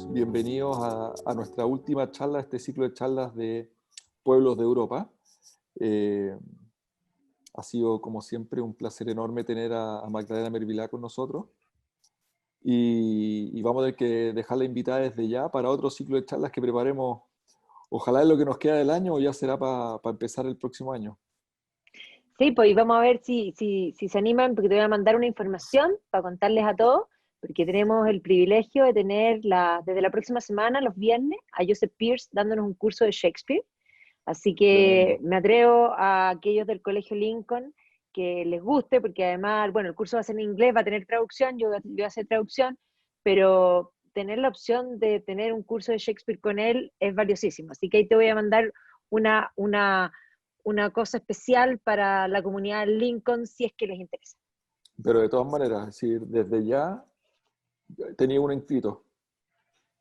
Bienvenidos a nuestra última charla, este ciclo de charlas de pueblos de Europa. Ha sido, como siempre, un placer enorme tener a Magdalena Mervilá con nosotros. Y vamos a tener que dejarla invitada desde ya para otro ciclo de charlas que preparemos. Ojalá es lo que nos queda del año o ya será para empezar el próximo año. Sí, pues y vamos a ver si se animan, porque te voy a mandar una información para contarles a todos, porque tenemos el privilegio de tener desde la próxima semana, los viernes, a Joseph Pearce dándonos un curso de Shakespeare. Así que Tremendo. me atrevo a aquellos del Colegio Lincoln que les guste, porque además, bueno, el curso va a ser en inglés, va a tener traducción, yo voy a hacer traducción, pero tener la opción de tener un curso de Shakespeare con él es valiosísimo. Así que ahí te voy a mandar una cosa especial para la comunidad de Lincoln si es que les interesa. Pero de todas maneras, es decir, desde ya tenía uno inscrito.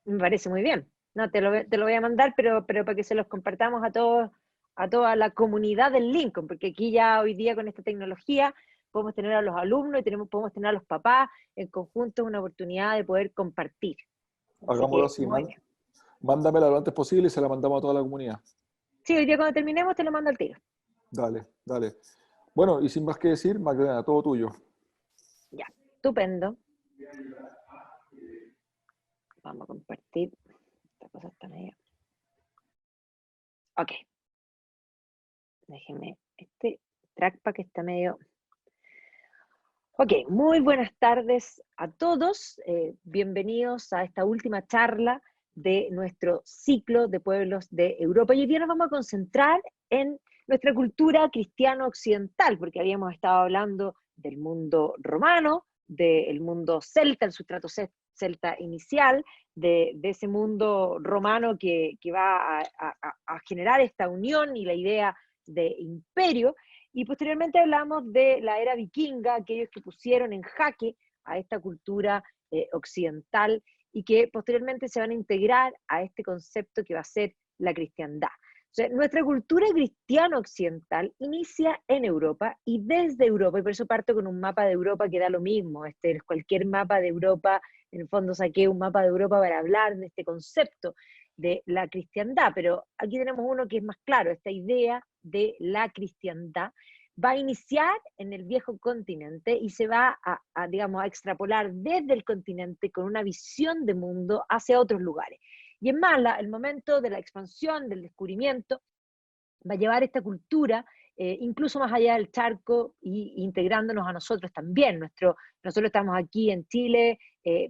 Me parece muy bien. No, te lo voy a mandar, pero para que se los compartamos a todos, a toda la comunidad del Lincoln, porque aquí ya hoy día con esta tecnología podemos tener a los alumnos y podemos tener a los papás en conjunto, es una oportunidad de poder compartir. Así Hagámoslo que así, muy bien. mándamela lo antes posible y se la mandamos a toda la comunidad. Sí, hoy día cuando terminemos te lo mando al tiro. Dale, dale. Bueno, y sin más que decir, Magdalena, todo tuyo. Ya, estupendo. Vamos a compartir. Esta cosa está medio. Ok. Déjenme. Este trackpad que está medio. Ok, muy buenas tardes a todos. Bienvenidos a esta última charla de nuestro ciclo de pueblos de Europa. Y hoy día nos vamos a concentrar en nuestra cultura cristiana occidental, porque habíamos estado hablando del mundo romano, del mundo celta, el sustrato celta inicial, de ese mundo romano que va a generar esta unión y la idea de imperio. Y posteriormente hablamos de la era vikinga, aquellos que pusieron en jaque a esta cultura occidental y que posteriormente se van a integrar a este concepto que va a ser la cristiandad. O sea, nuestra cultura cristiana occidental inicia en Europa y desde Europa, y por eso parto con un mapa de Europa que da lo mismo, cualquier mapa de Europa, en el fondo saqué un mapa de Europa para hablar de este concepto de la cristiandad, pero aquí tenemos uno que es más claro, esta idea de la cristiandad va a iniciar en el viejo continente y se va digamos, a extrapolar desde el continente con una visión de mundo hacia otros lugares. Y es más, el momento de la expansión, del descubrimiento, va a llevar esta cultura incluso más allá del charco y integrándonos a nosotros también. Nosotros estamos aquí en Chile,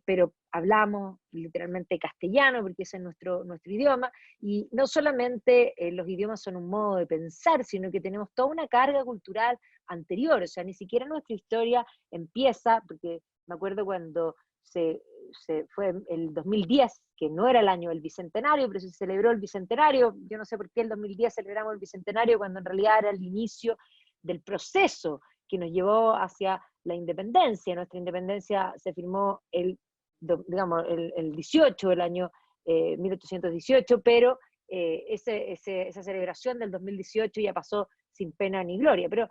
pero hablamos literalmente castellano porque ese es nuestro idioma, y no solamente los idiomas son un modo de pensar, sino que tenemos toda una carga cultural anterior, o sea, ni siquiera nuestra historia empieza, porque me acuerdo cuando fue el 2010, que no era el año del Bicentenario, pero se celebró el Bicentenario. Yo no sé por qué el 2010 celebramos el Bicentenario cuando en realidad era el inicio del proceso que nos llevó hacia la independencia. Nuestra independencia se firmó digamos, el 18 del año 1818, pero esa celebración del 2018 ya pasó sin pena ni gloria. Pero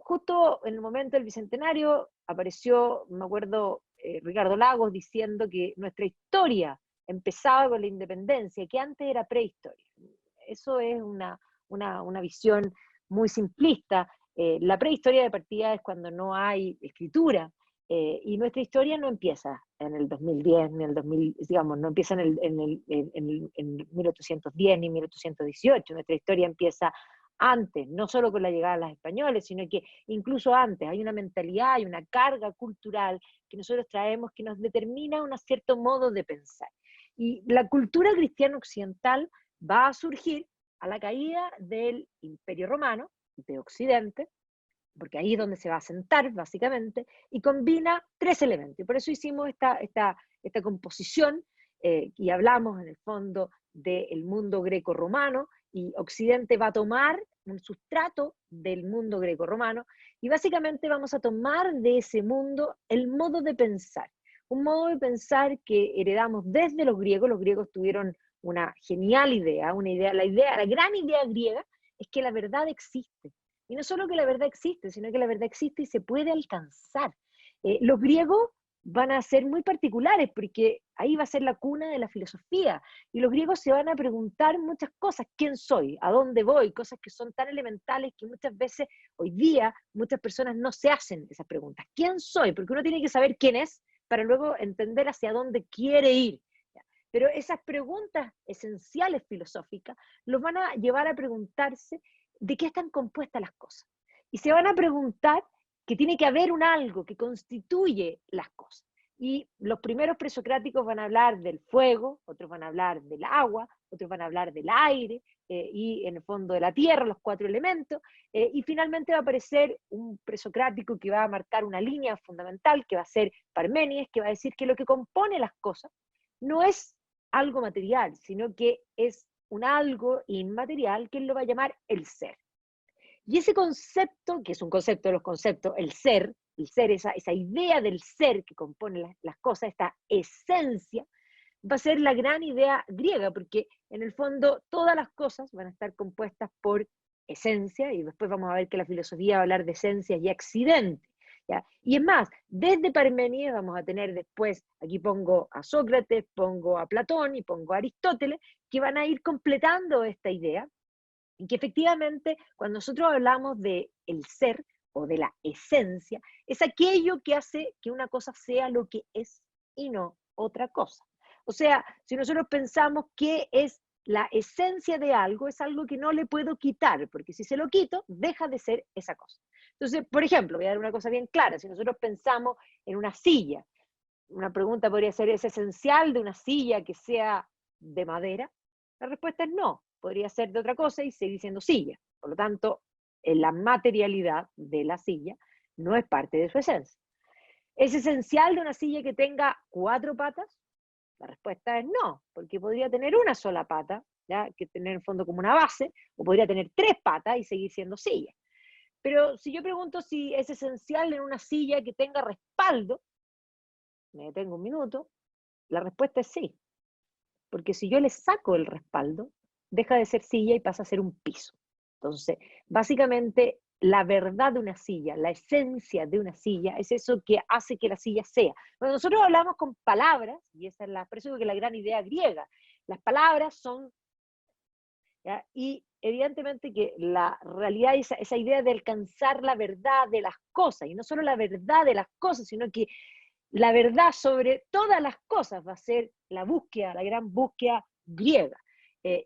justo en el momento del Bicentenario apareció, me acuerdo, Ricardo Lagos diciendo que nuestra historia empezaba con la independencia, que antes era prehistoria. Eso es una visión muy simplista. La prehistoria de partida es cuando no hay escritura, y nuestra historia no empieza en el 2010, ni en el 2000, digamos, no empieza en 1810 ni 1818. Nuestra historia empieza antes, no solo con la llegada de los españoles, sino que incluso antes hay una mentalidad y una carga cultural que nosotros traemos que nos determina un cierto modo de pensar. Y la cultura cristiana occidental va a surgir a la caída del Imperio Romano, de Occidente, porque ahí es donde se va a sentar básicamente, y combina tres elementos. Y por eso hicimos esta composición, y hablamos en el fondo del mundo greco-romano, y Occidente va a tomar un sustrato del mundo greco-romano, y básicamente vamos a tomar de ese mundo el modo de pensar, un modo de pensar que heredamos desde los griegos tuvieron una genial idea, la gran idea griega es que la verdad existe. Y no solo que la verdad existe, sino que la verdad existe y se puede alcanzar. Los griegos van a ser muy particulares, porque ahí va a ser la cuna de la filosofía, y los griegos se van a preguntar muchas cosas: ¿quién soy? ¿A dónde voy? Cosas que son tan elementales que muchas veces, hoy día, muchas personas no se hacen esas preguntas. ¿Quién soy? Porque uno tiene que saber quién es, para luego entender hacia dónde quiere ir. Pero esas preguntas esenciales filosóficas los van a llevar a preguntarse de qué están compuestas las cosas. Y se van a preguntar que tiene que haber un algo que constituye las cosas. Y los primeros presocráticos van a hablar del fuego, otros van a hablar del agua, otros van a hablar del aire, y en el fondo de la tierra, los 4 elementos, y finalmente va a aparecer un presocrático que va a marcar una línea fundamental, que va a ser Parménides, que va a decir que lo que compone las cosas no es algo material, sino que es un algo inmaterial que él lo va a llamar el ser. Y ese concepto, que es un concepto de los conceptos, el ser, esa idea del ser que compone las cosas, esta esencia, va a ser la gran idea griega, porque en el fondo todas las cosas van a estar compuestas por esencia, y después vamos a ver que la filosofía va a hablar de esencias y accidentes. ¿Ya? Y es más, desde Parménides vamos a tener después, aquí pongo a Sócrates, pongo a Platón y pongo a Aristóteles, que van a ir completando esta idea, y que efectivamente cuando nosotros hablamos de el ser o de la esencia, es aquello que hace que una cosa sea lo que es y no otra cosa. O sea, si nosotros pensamos que es la esencia de algo, es algo que no le puedo quitar, porque si se lo quito, deja de ser esa cosa. Entonces, por ejemplo, voy a dar una cosa bien clara: si nosotros pensamos en una silla, una pregunta podría ser: ¿es esencial de una silla que sea de madera? La respuesta es no, podría ser de otra cosa y seguir siendo silla. Por lo tanto, la materialidad de la silla no es parte de su esencia. ¿Es esencial de una silla que tenga 4 patas? La respuesta es no, porque podría tener una sola pata, ¿ya? Que tener en el fondo como una base, o podría tener 3 patas y seguir siendo silla. Pero si yo pregunto si es esencial en una silla que tenga respaldo, me detengo un minuto, la respuesta es sí, porque si yo le saco el respaldo, deja de ser silla y pasa a ser un piso. Entonces, básicamente, la verdad de una silla, la esencia de una silla, es eso que hace que la silla sea. Cuando nosotros hablamos con palabras, y esa es por eso que la gran idea griega, las palabras son, ¿ya? Y evidentemente que la realidad, esa idea de alcanzar la verdad de las cosas, y no solo la verdad de las cosas, sino que la verdad sobre todas las cosas va a ser la búsqueda, la gran búsqueda griega.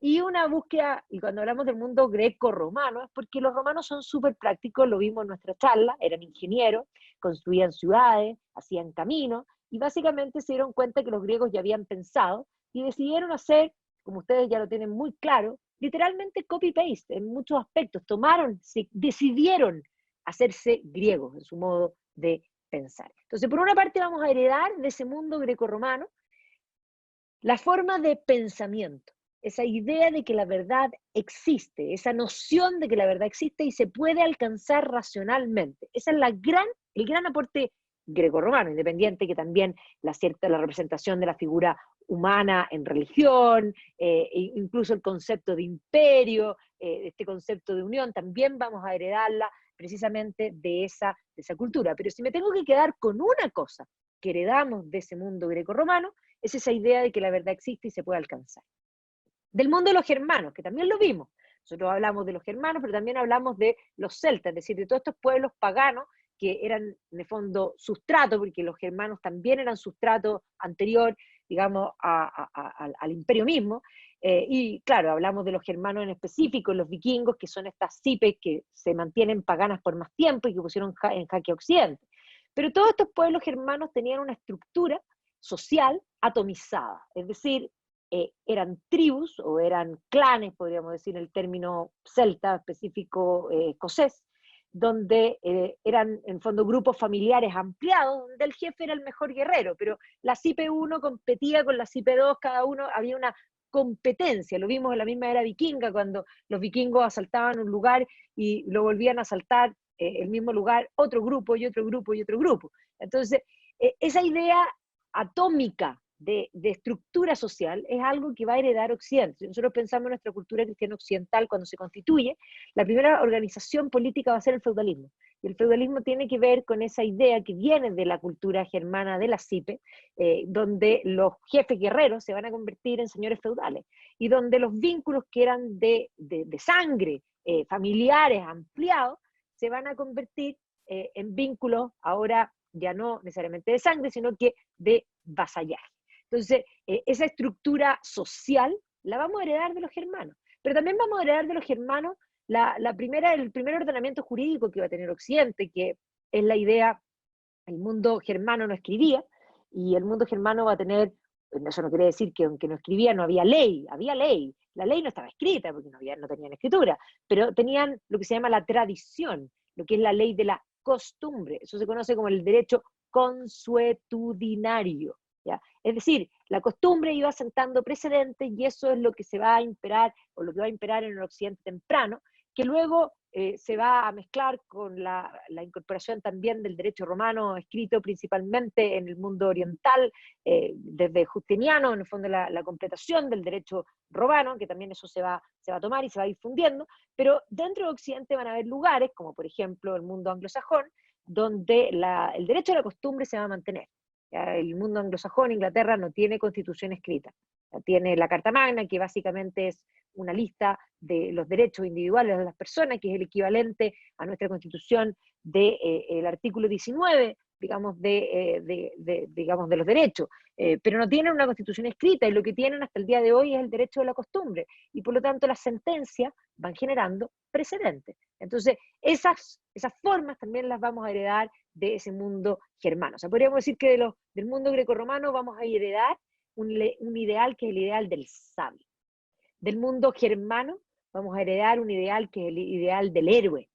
Y una búsqueda, y cuando hablamos del mundo greco-romano, es porque los romanos son súper prácticos, lo vimos en nuestra charla, eran ingenieros, construían ciudades, hacían caminos, y básicamente se dieron cuenta que los griegos ya habían pensado, y decidieron hacer, como ustedes ya lo tienen muy claro, literalmente copy-paste en muchos aspectos. Decidieron hacerse griegos en su modo de pensar. Entonces, por una parte vamos a heredar de ese mundo grecorromano la forma de pensamiento, esa idea de que la verdad existe, esa noción de que la verdad existe y se puede alcanzar racionalmente. Ese es el gran aporte grecorromano, independiente que también la representación de la figura humana en religión, incluso el concepto de imperio, este concepto de unión, también vamos a heredarla precisamente de esa cultura. Pero si me tengo que quedar con una cosa que heredamos de ese mundo grecorromano, es esa idea de que la verdad existe y se puede alcanzar. Del mundo de los germanos, que también lo vimos. Nosotros hablamos de los germanos, pero también hablamos de los celtas, es decir, de todos estos pueblos paganos que eran en el fondo sustrato, porque los germanos también eran sustrato anterior, digamos, al imperio mismo. Y claro, hablamos de los germanos en específico, los vikingos, que son estas cipes que se mantienen paganas por más tiempo y que pusieron en jaque a Occidente. Pero todos estos pueblos germanos tenían una estructura social atomizada, es decir, eran tribus o eran clanes, podríamos decir en el término celta específico escocés, donde eran en fondo grupos familiares ampliados, donde el jefe era el mejor guerrero, pero la CIPE 1 competía con la CIPE 2, cada uno había una competencia. Lo vimos en la misma era vikinga, cuando los vikingos asaltaban un lugar y lo volvían a asaltar el mismo lugar, otro grupo y otro grupo y otro grupo. Entonces, esa idea atómica de estructura social es algo que va a heredar Occidente. Si nosotros pensamos en nuestra cultura cristiana occidental, cuando se constituye, la primera organización política va a ser el feudalismo. Y el feudalismo tiene que ver con esa idea que viene de la cultura germana de la Sipe, donde los jefes guerreros se van a convertir en señores feudales, y donde los vínculos que eran de sangre, familiares ampliados, se van a convertir en vínculos ahora ya no necesariamente de sangre, sino que de vasallaje. Entonces, esa estructura social la vamos a heredar de los germanos, pero también vamos a heredar de los germanos el primer ordenamiento jurídico que va a tener Occidente, que es la idea, el mundo germano no escribía, y el mundo germano va a tener, eso no quiere decir que aunque no escribía no había ley, la ley no estaba escrita porque no tenían escritura, pero tenían lo que se llama la tradición, lo que es la ley de la costumbre, eso se conoce como el derecho consuetudinario, ¿ya? Es decir, la costumbre iba sentando precedentes y eso es lo que se va a imperar, o lo que va a imperar en el Occidente temprano, que luego se va a mezclar con la incorporación también del derecho romano, escrito principalmente en el mundo oriental, desde Justiniano, en el fondo la completación del derecho romano, que también eso se va a tomar y se va difundiendo, pero dentro de Occidente van a haber lugares, como por ejemplo el mundo anglosajón, donde el derecho a la costumbre se va a mantener. El mundo anglosajón, Inglaterra, no tiene constitución escrita. Tiene la Carta Magna, que básicamente es una lista de los derechos individuales de las personas, que es el equivalente a nuestra constitución del artículo 19, digamos, digamos, de los derechos, pero no tienen una constitución escrita, y lo que tienen hasta el día de hoy es el derecho de la costumbre, y por lo tanto las sentencias van generando precedentes. Entonces, esas formas también las vamos a heredar de ese mundo germano. O sea, podríamos decir que del mundo grecorromano vamos a heredar un ideal que es el ideal del sabio. Del mundo germano vamos a heredar un ideal que es el ideal del héroe.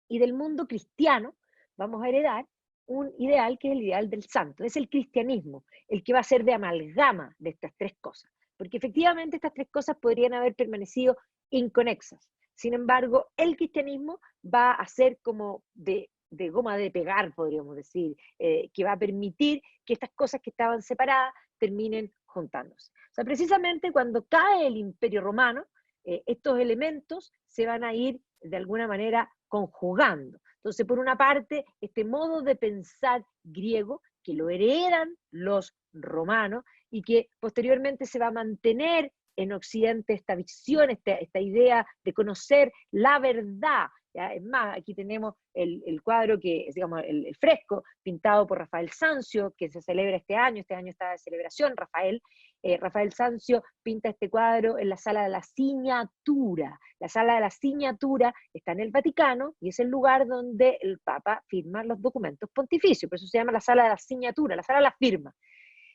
Y del mundo cristiano vamos a heredar un ideal que es el ideal del santo. Es el cristianismo, el que va a ser de amalgama de estas tres cosas. Porque efectivamente estas tres cosas podrían haber permanecido inconexas. Sin embargo, el cristianismo va a ser como de goma de pegar, podríamos decir, que va a permitir que estas cosas que estaban separadas terminen juntándose. O sea, precisamente cuando cae el Imperio Romano, estos elementos se van a ir de alguna manera conjugando. Entonces, por una parte, este modo de pensar griego, que lo heredan los romanos y que posteriormente se va a mantener en Occidente esta visión, esta idea de conocer la verdad. ¿Ya? Es más, aquí tenemos el cuadro que es, digamos, el fresco pintado por Rafael Sanzio, que se celebra este año está de celebración, Rafael Sanzio pinta este cuadro en la Sala de la Signatura. La Sala de la Signatura está en el Vaticano y es el lugar donde el Papa firma los documentos pontificios, por eso se llama la Sala de la Signatura, la Sala de la Firma.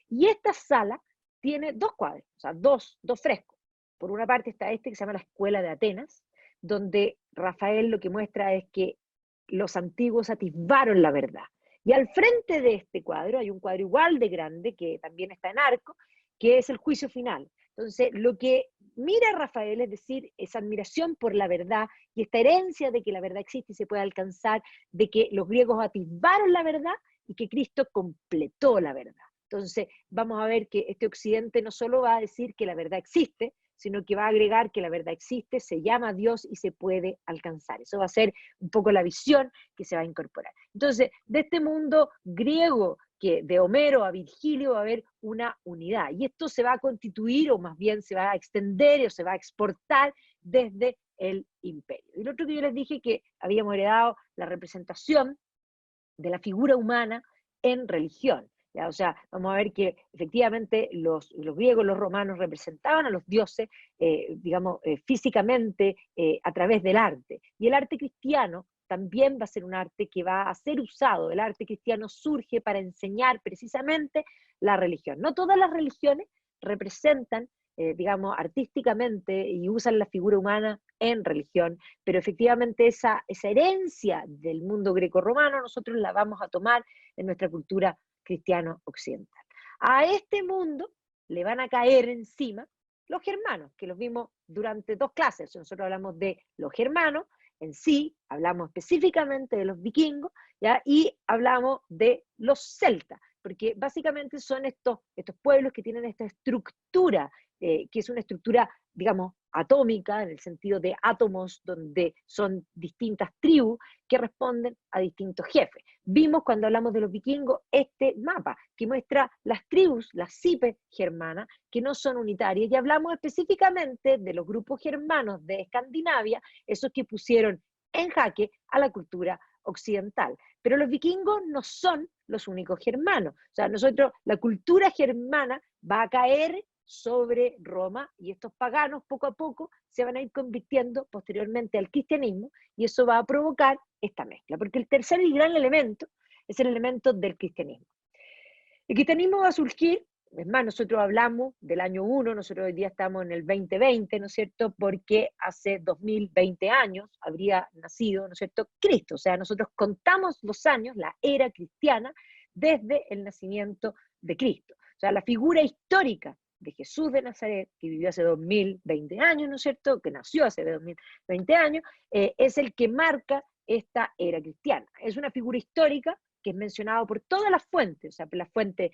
Y esta sala tiene dos cuadros, o sea, dos frescos. Por una parte está este que se llama la Escuela de Atenas, donde Rafael lo que muestra es que los antiguos atisbaron la verdad. Y al frente de este cuadro hay un cuadro igual de grande, que también está en arco, que es el juicio final. Entonces, lo que mira Rafael es decir, esa admiración por la verdad y esta herencia de que la verdad existe y se puede alcanzar, de que los griegos atisbaron la verdad y que Cristo completó la verdad. Entonces, vamos a ver que este Occidente no solo va a decir que la verdad existe, sino que va a agregar que la verdad existe, se llama Dios y se puede alcanzar. Eso va a ser un poco la visión que se va a incorporar. Entonces, de este mundo griego, que de Homero a Virgilio va a haber una unidad, y esto se va a constituir, o más bien se va a extender, o se va a exportar desde el imperio. Y lo otro que yo les dije, que habíamos heredado la representación de la figura humana en religión. ¿Ya? O sea, vamos a ver que efectivamente los griegos, los romanos representaban a los dioses, digamos, físicamente a través del arte. Y el arte cristiano también va a ser un arte que va a ser usado. El arte cristiano surge para enseñar precisamente la religión. No todas las religiones representan, digamos, artísticamente y usan la figura humana en religión, pero efectivamente esa herencia del mundo grecorromano nosotros la vamos a tomar en nuestra cultura cristiano occidental. A este mundo le van a caer encima los germanos, que los vimos durante dos clases. Nosotros hablamos de los germanos en sí, hablamos específicamente de los vikingos, ¿ya? Y hablamos de los celtas, porque básicamente son estos pueblos que tienen esta estructura que es una estructura, digamos, atómica, en el sentido de átomos, donde son distintas tribus que responden a distintos jefes. Vimos cuando hablamos de los vikingos este mapa que muestra las tribus, las cipes germanas, que no son unitarias, y hablamos específicamente de los grupos germanos de Escandinavia, esos que pusieron en jaque a la cultura occidental. Pero los vikingos no son los únicos germanos. O sea, la cultura germana va a caer sobre Roma, y estos paganos poco a poco se van a ir convirtiendo posteriormente al cristianismo, y eso va a provocar esta mezcla, porque el tercer y gran elemento es el elemento del cristianismo. El cristianismo va a surgir, es más, nosotros hablamos del año 1, nosotros hoy día estamos en el 2020, ¿no es cierto?, porque hace 2020 años habría nacido, ¿no es cierto?, Cristo. O sea, nosotros contamos los años, la era cristiana, desde el nacimiento de Cristo. O sea, la figura histórica de Jesús de Nazaret, que vivió hace 2020 años, ¿no es cierto?, que nació hace 2020 años, es el que marca esta era cristiana. Es una figura histórica que es mencionado por todas las fuentes, o sea, por las fuentes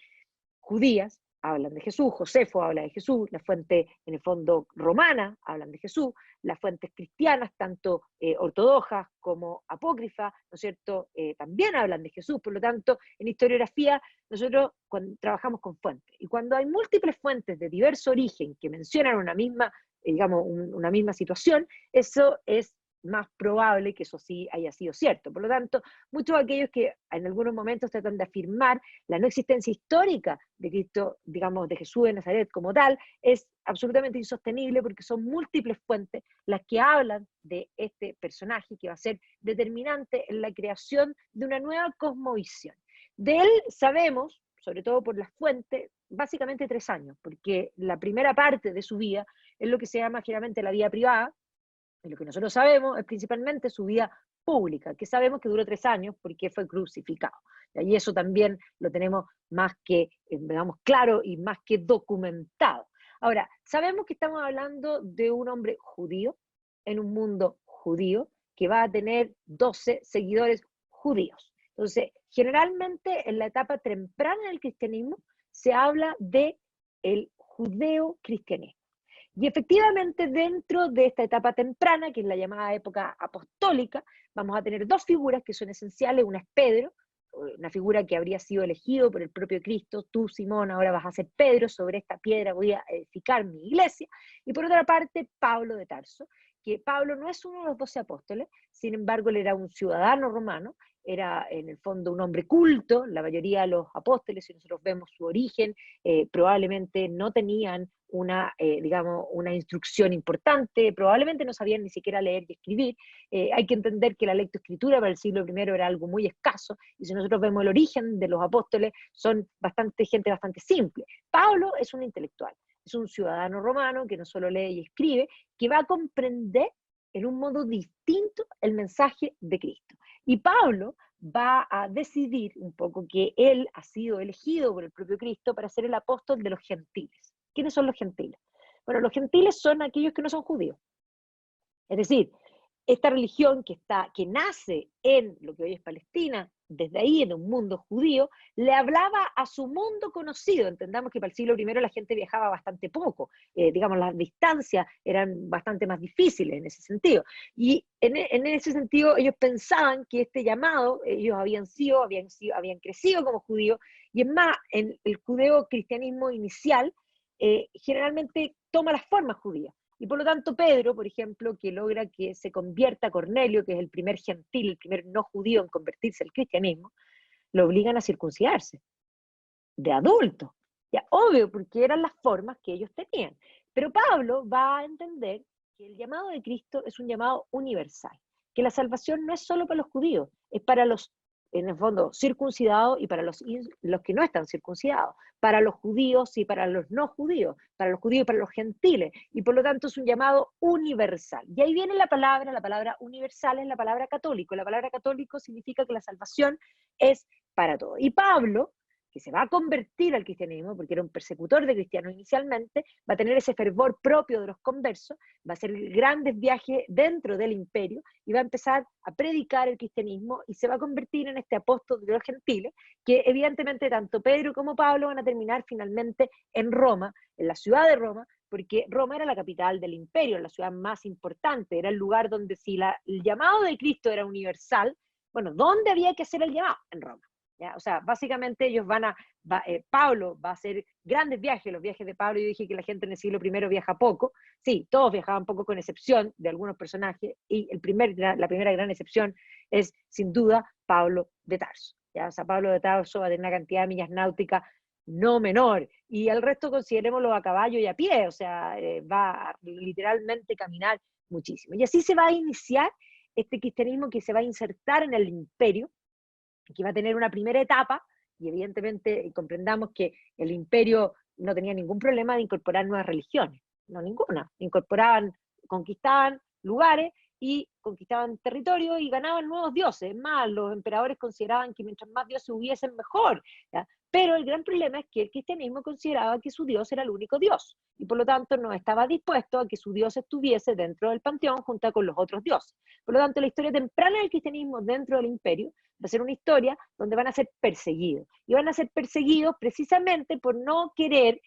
judías hablan de Jesús, Josefo habla de Jesús, las fuentes, en el fondo, romanas hablan de Jesús, las fuentes cristianas, tanto ortodoxas como apócrifas, ¿no es cierto?, también hablan de Jesús. Por lo tanto, en historiografía nosotros trabajamos con fuentes, y cuando hay múltiples fuentes de diverso origen que mencionan una misma, digamos, una misma situación, eso es más probable que eso sí haya sido cierto. Por lo tanto, muchos de aquellos que en algunos momentos tratan de afirmar la no existencia histórica de Cristo, digamos, de Jesús de Nazaret como tal, es absolutamente insostenible, porque son múltiples fuentes las que hablan de este personaje que va a ser determinante en la creación de una nueva cosmovisión. De él sabemos, sobre todo por las fuentes, básicamente 3 años, porque la primera parte de su vida es lo que se llama generalmente la vida privada, y lo que nosotros sabemos es principalmente su vida pública, que sabemos que duró 3 años porque fue crucificado. Y eso también lo tenemos más que, digamos, claro y más que documentado. Ahora, sabemos que estamos hablando de un hombre judío, en un mundo judío, que va a tener 12 seguidores judíos. Entonces, generalmente en la etapa temprana del cristianismo se habla de el judeo-cristianismo. Y efectivamente, dentro de esta etapa temprana, que es la llamada época apostólica, vamos a tener 2 figuras que son esenciales. Una es Pedro, una figura que habría sido elegido por el propio Cristo: tú, Simón, ahora vas a ser Pedro, sobre esta piedra voy a edificar mi iglesia. Y por otra parte, Pablo de Tarso, que Pablo no es uno de los 12 apóstoles, sin embargo, él era un ciudadano romano, era en el fondo un hombre culto. La mayoría de los apóstoles, si nosotros vemos su origen, probablemente no tenían digamos, una instrucción importante, probablemente no sabían ni siquiera leer y escribir. Hay que entender que la lectoescritura para el siglo I era algo muy escaso, y si nosotros vemos el origen de los apóstoles, son gente bastante simple. Pablo es un intelectual, es un ciudadano romano que no solo lee y escribe, que va a comprender en un modo distinto el mensaje de Cristo. Y Pablo va a decidir un poco que él ha sido elegido por el propio Cristo para ser el apóstol de los gentiles. ¿Quiénes son los gentiles? Bueno, los gentiles son aquellos que no son judíos. Es decir, esta religión que nace en lo que hoy es Palestina, desde ahí en un mundo judío, le hablaba a su mundo conocido. Entendamos que para el siglo I la gente viajaba bastante poco, digamos, las distancias eran bastante más difíciles en ese sentido. Y en ese sentido ellos pensaban que este llamado, ellos habían crecido como judíos, y es más, en el judeo-cristianismo inicial, generalmente toma las formas judías. Y por lo tanto Pedro, por ejemplo, que logra que se convierta Cornelio, que es el primer gentil, el primer no judío en convertirse al cristianismo, lo obligan a circuncidarse, de adulto. Ya, obvio, porque eran las formas que ellos tenían. Pero Pablo va a entender que el llamado de Cristo es un llamado universal, que la salvación no es solo para los judíos, es para los, en el fondo, circuncidados, y para los que no están circuncidados, para los judíos y para los no judíos, para los judíos y para los gentiles, y por lo tanto es un llamado universal. Y ahí viene la palabra universal es la palabra católico. La palabra católico significa que la salvación es para todos. Y Pablo, que se va a convertir al cristianismo, porque era un persecutor de cristianos inicialmente, va a tener ese fervor propio de los conversos, va a hacer grandes viajes dentro del imperio, y va a empezar a predicar el cristianismo, y se va a convertir en este apóstol de los gentiles, que evidentemente tanto Pedro como Pablo van a terminar finalmente en Roma, en la ciudad de Roma, porque Roma era la capital del imperio, la ciudad más importante, era el lugar donde si el llamado de Cristo era universal, bueno, ¿dónde había que hacer el llamado? En Roma. ¿Ya? O sea, básicamente ellos Pablo va a hacer grandes viajes, los viajes de Pablo. Yo dije que la gente en el siglo I viaja poco, sí, todos viajaban poco con excepción de algunos personajes, y la primera gran excepción es sin duda Pablo de Tarso. ¿Ya? O sea, Pablo de Tarso va a tener una cantidad de millas náuticas no menor, y el resto considerémoslo a caballo y a pie, o sea, va a literalmente caminar muchísimo. Y así se va a iniciar este cristianismo que se va a insertar en el imperio, que va a tener una primera etapa, y evidentemente comprendamos que el imperio no tenía ningún problema de incorporar nuevas religiones, no ninguna, conquistaban lugares y conquistaban territorio y ganaban nuevos dioses. Es más, los emperadores consideraban que mientras más dioses hubiesen, mejor, ¿ya? Pero el gran problema es que el cristianismo consideraba que su Dios era el único Dios, y por lo tanto no estaba dispuesto a que su Dios estuviese dentro del panteón junto con los otros dioses. Por lo tanto, la historia temprana del cristianismo dentro del imperio va a ser una historia donde van a ser perseguidos, y van a ser perseguidos precisamente por no querer,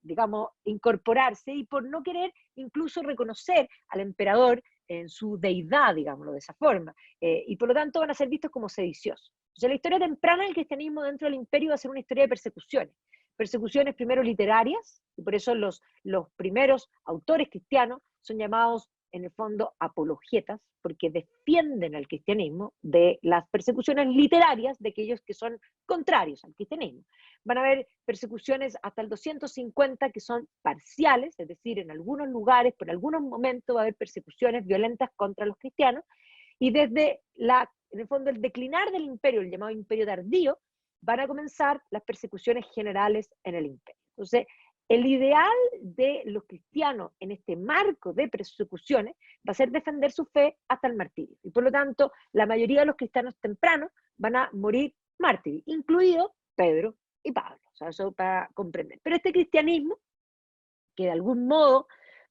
digamos, incorporarse, y por no querer incluso reconocer al emperador en su deidad, digámoslo de esa forma, y por lo tanto van a ser vistos como sediciosos. O sea, la historia temprana del cristianismo dentro del imperio va a ser una historia de persecuciones primero literarias, y por eso los primeros autores cristianos son llamados en el fondo apologetas, porque defienden al cristianismo de las persecuciones literarias de aquellos que son contrarios al cristianismo. Van a haber persecuciones hasta el 250 que son parciales, es decir, en algunos lugares, por algunos momentos va a haber persecuciones violentas contra los cristianos, y desde en el fondo el declinar del imperio, el llamado imperio tardío, van a comenzar las persecuciones generales en el imperio. Entonces, el ideal de los cristianos en este marco de persecuciones va a ser defender su fe hasta el martirio. Y por lo tanto, la mayoría de los cristianos tempranos van a morir mártires, incluidos Pedro y Pablo. O sea, eso para comprender. Pero este cristianismo, que de algún modo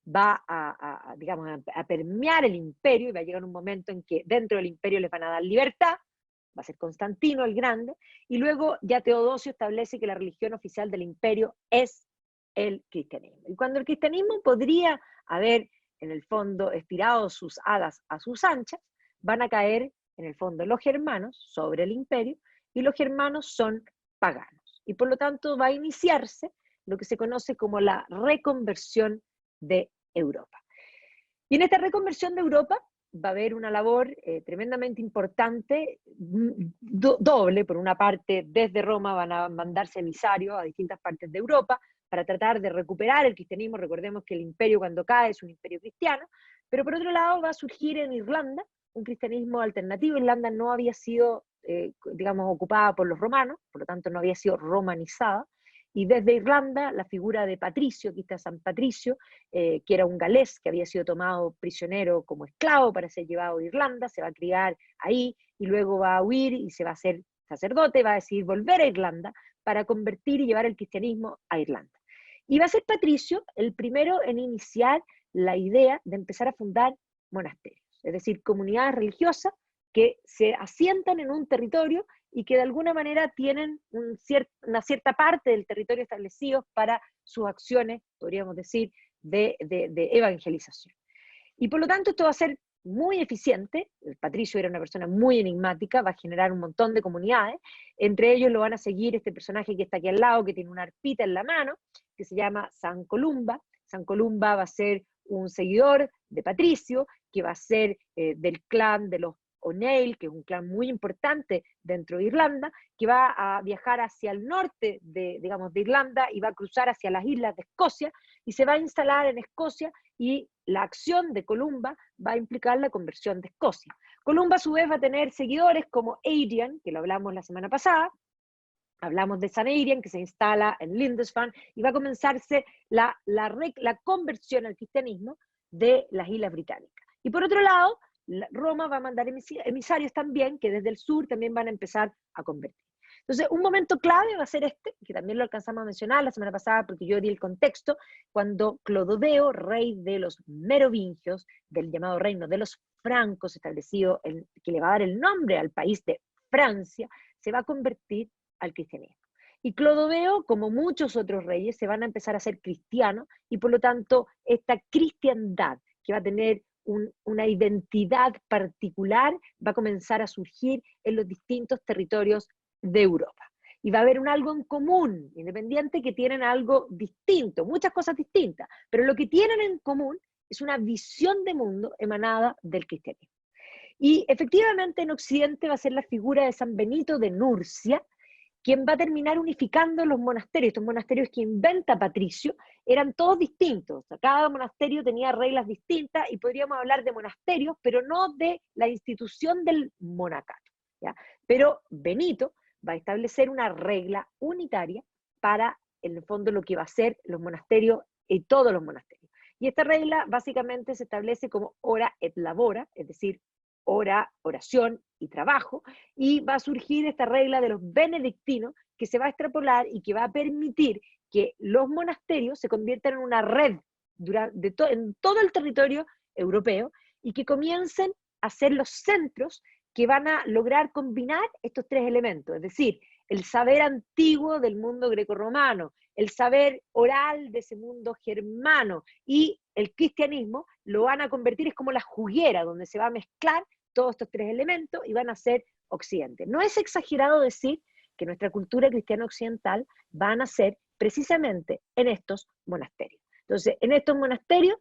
va digamos, a permear el imperio, y va a llegar un momento en que dentro del imperio les van a dar libertad, va a ser Constantino el Grande, y luego ya Teodosio establece que la religión oficial del imperio es el cristianismo. Y cuando el cristianismo podría haber, en el fondo, estirado sus alas a sus anchas, van a caer, en el fondo, los germanos sobre el imperio, y los germanos son paganos. Y por lo tanto va a iniciarse lo que se conoce como la reconversión de Europa. Y en esta reconversión de Europa va a haber una labor tremendamente importante, doble. Por una parte, desde Roma van a mandarse emisarios a distintas partes de Europa para tratar de recuperar el cristianismo. Recordemos que el imperio cuando cae es un imperio cristiano, pero por otro lado va a surgir en Irlanda un cristianismo alternativo. Irlanda no había sido, digamos, ocupada por los romanos, por lo tanto no había sido romanizada, y desde Irlanda la figura de Patricio, aquí está San Patricio, que era un galés que había sido tomado prisionero como esclavo para ser llevado a Irlanda, se va a criar ahí y luego va a huir y se va a hacer sacerdote, va a decidir volver a Irlanda para convertir y llevar el cristianismo a Irlanda. Y va a ser Patricio el primero en iniciar la idea de empezar a fundar monasterios, es decir, comunidades religiosas que se asientan en un territorio y que de alguna manera tienen una cierta parte del territorio establecido para sus acciones, podríamos decir, de evangelización. Y por lo tanto esto va a ser muy eficiente. El Patricio era una persona muy enigmática, va a generar un montón de comunidades. Entre ellos lo van a seguir este personaje que está aquí al lado, que tiene una arpita en la mano, que se llama San Columba. San Columba va a ser un seguidor de Patricio, que va a ser del clan de los O'Neill, que es un clan muy importante dentro de Irlanda, que va a viajar hacia el norte digamos, de Irlanda y va a cruzar hacia las islas de Escocia y se va a instalar en Escocia, y la acción de Columba va a implicar la conversión de Escocia. Columba a su vez va a tener seguidores como Adrian, que lo hablamos la semana pasada. Hablamos de San Adrian, que se instala en Lindisfarne, y va a comenzarse la conversión al cristianismo de las Islas Británicas. Y por otro lado, Roma va a mandar emisarios también, que desde el sur también van a empezar a convertir. Entonces, un momento clave va a ser este, que también lo alcanzamos a mencionar la semana pasada, porque yo di el contexto, cuando Clodoveo, rey de los merovingios, del llamado reino de los francos, establecido, que le va a dar el nombre al país de Francia, se va a convertir al cristianismo. Y Clodoveo, como muchos otros reyes, se van a empezar a ser cristianos, y por lo tanto esta cristiandad que va a tener una identidad particular va a comenzar a surgir en los distintos territorios de Europa. Y va a haber algo en común, independiente, que tienen algo distinto, muchas cosas distintas, pero lo que tienen en común es una visión de mundo emanada del cristianismo. Y efectivamente en Occidente va a ser la figura de San Benito de Nurcia, quien va a terminar unificando los monasterios. Estos monasterios que inventa Patricio eran todos distintos. O sea, cada monasterio tenía reglas distintas, y podríamos hablar de monasterios, pero no de la institución del monacato, ¿ya? Pero Benito va a establecer una regla unitaria para, en el fondo, lo que va a ser los monasterios y todos los monasterios. Y esta regla básicamente se establece como ora et labora, es decir, hora, oración y trabajo, y va a surgir esta regla de los benedictinos que se va a extrapolar y que va a permitir que los monasterios se conviertan en una red en todo el territorio europeo, y que comiencen a ser los centros que van a lograr combinar estos tres elementos, es decir, el saber antiguo del mundo grecorromano, el saber oral de ese mundo germano, y el cristianismo lo van a convertir, es como la juguera donde se va a mezclar todos estos tres elementos y van a ser Occidente. No es exagerado decir que nuestra cultura cristiana occidental va a nacer precisamente en estos monasterios. Entonces, en estos monasterios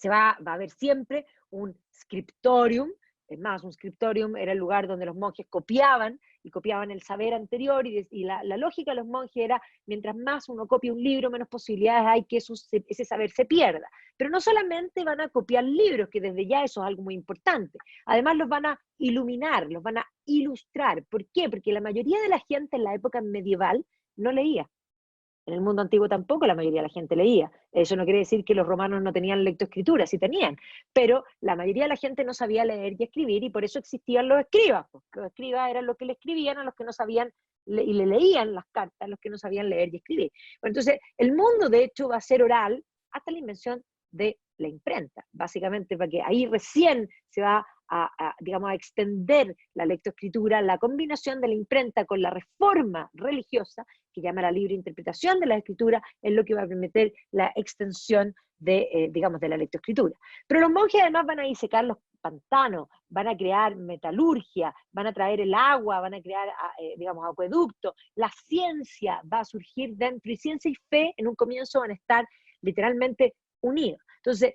va a haber siempre un scriptorium. Es más, un scriptorium era el lugar donde los monjes copiaban, y copiaban el saber anterior, y la lógica de los monjes era, mientras más uno copia un libro, menos posibilidades hay que ese saber se pierda. Pero no solamente van a copiar libros, que desde ya eso es algo muy importante, además los van a iluminar, los van a ilustrar. ¿Por qué? Porque la mayoría de la gente en la época medieval no leía. En el mundo antiguo tampoco la mayoría de la gente leía. Eso no quiere decir que los romanos no tenían lectoescritura, sí tenían, pero la mayoría de la gente no sabía leer y escribir, y por eso existían los escribas. Los escribas eran los que le escribían a los que no sabían, y le leían las cartas a los que no sabían leer y escribir. Bueno, entonces, el mundo de hecho va a ser oral hasta la invención de la imprenta, básicamente porque ahí recién se va digamos, a extender la lectoescritura. La combinación de la imprenta con la reforma religiosa, que llama la libre interpretación de la escritura, es lo que va a permitir la extensión de, digamos, de la lectoescritura. Pero los monjes además van a disecar los pantanos, van a crear metalurgia, van a traer el agua, van a crear, digamos, acueductos. La ciencia va a surgir dentro, y ciencia y fe en un comienzo van a estar literalmente unidos. Entonces,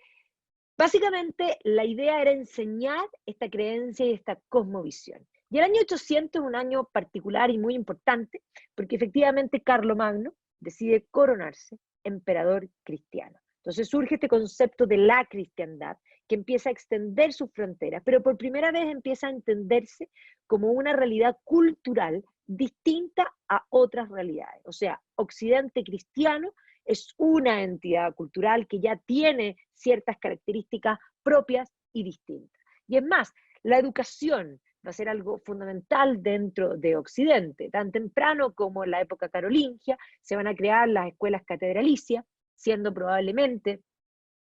básicamente la idea era enseñar esta creencia y esta cosmovisión. Y el año 800 es un año particular y muy importante, porque efectivamente Carlomagno decide coronarse emperador cristiano. Entonces surge este concepto de la cristiandad, que empieza a extender sus fronteras, pero por primera vez empieza a entenderse como una realidad cultural distinta a otras realidades. O sea, Occidente cristiano es una entidad cultural que ya tiene ciertas características propias y distintas. Y es más, la educación va a ser algo fundamental dentro de Occidente. Tan temprano como en la época carolingia se van a crear las escuelas catedralicias, siendo probablemente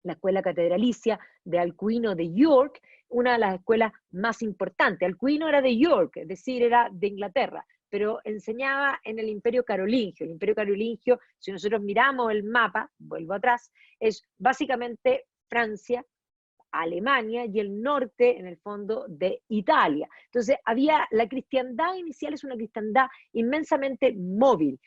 la escuela catedralicia de Alcuino de York una de las escuelas más importantes. Alcuino era de York, es decir, era de Inglaterra, pero enseñaba en el Imperio Carolingio. El Imperio Carolingio, si nosotros miramos el mapa, vuelvo atrás, es básicamente Francia, Alemania y el norte, en el fondo, de Italia. Entonces, la cristiandad inicial es una cristiandad inmensamente móvil,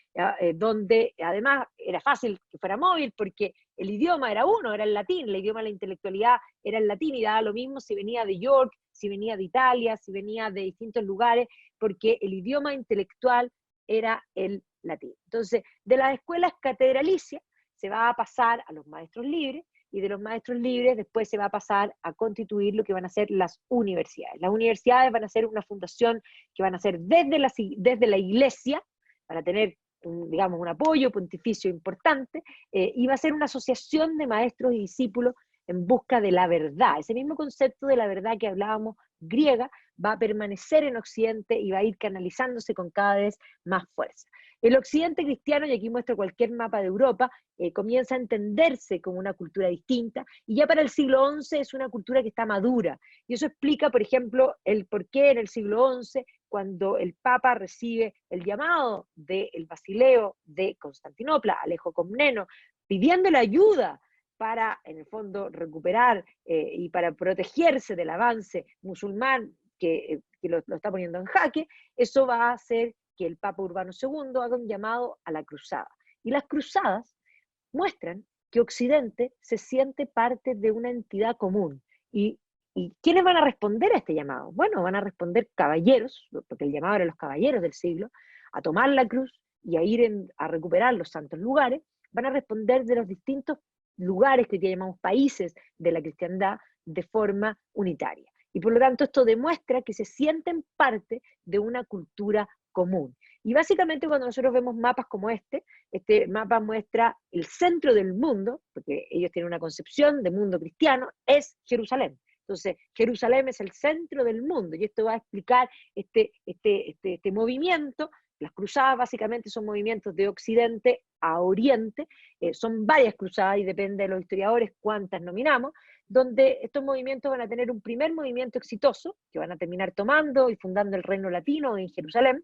donde además era fácil que fuera móvil porque el idioma era uno, era el latín, el idioma de la intelectualidad era el latín, y daba lo mismo si venía de York, si venía de Italia, si venía de distintos lugares, porque el idioma intelectual era el latín. Entonces, de las escuelas catedralicias se va a pasar a los maestros libres, y de los maestros libres después se va a pasar a constituir lo que van a ser las universidades. Las universidades van a ser una fundación que van a ser desde la iglesia, para tener, digamos, un apoyo pontificio importante, y va a ser una asociación de maestros y discípulos en busca de la verdad. Ese mismo concepto de la verdad que hablábamos griega va a permanecer en Occidente y va a ir canalizándose con cada vez más fuerza. El Occidente cristiano, y aquí muestro cualquier mapa de Europa, comienza a entenderse como una cultura distinta, y ya para el siglo XI es una cultura que está madura. Y eso explica, por ejemplo, el por qué en el siglo XI cuando el Papa recibe el llamado del Basileo de Constantinopla, Alejo Comneno, pidiéndole ayuda para, en el fondo, recuperar y para protegerse del avance musulmán que lo está poniendo en jaque, eso va a hacer que el Papa Urbano II haga un llamado a la cruzada. Y las cruzadas muestran que Occidente se siente parte de una entidad común. ¿Y quiénes van a responder a este llamado? Bueno, van a responder caballeros, porque el llamado era los caballeros del siglo, a tomar la cruz y a ir a recuperar los santos lugares. Van a responder de los distintos lugares que hoy llamamos países de la cristiandad de forma unitaria. Y por lo tanto esto demuestra que se sienten parte de una cultura común. Y básicamente cuando nosotros vemos mapas como este mapa muestra el centro del mundo, porque ellos tienen una concepción de mundo cristiano, es Jerusalén. Entonces, Jerusalén es el centro del mundo, y esto va a explicar este movimiento. Las cruzadas básicamente son movimientos de occidente a oriente, son varias cruzadas y depende de los historiadores cuántas nominamos, donde estos movimientos van a tener un primer movimiento exitoso, que van a terminar tomando y fundando el reino latino en Jerusalén,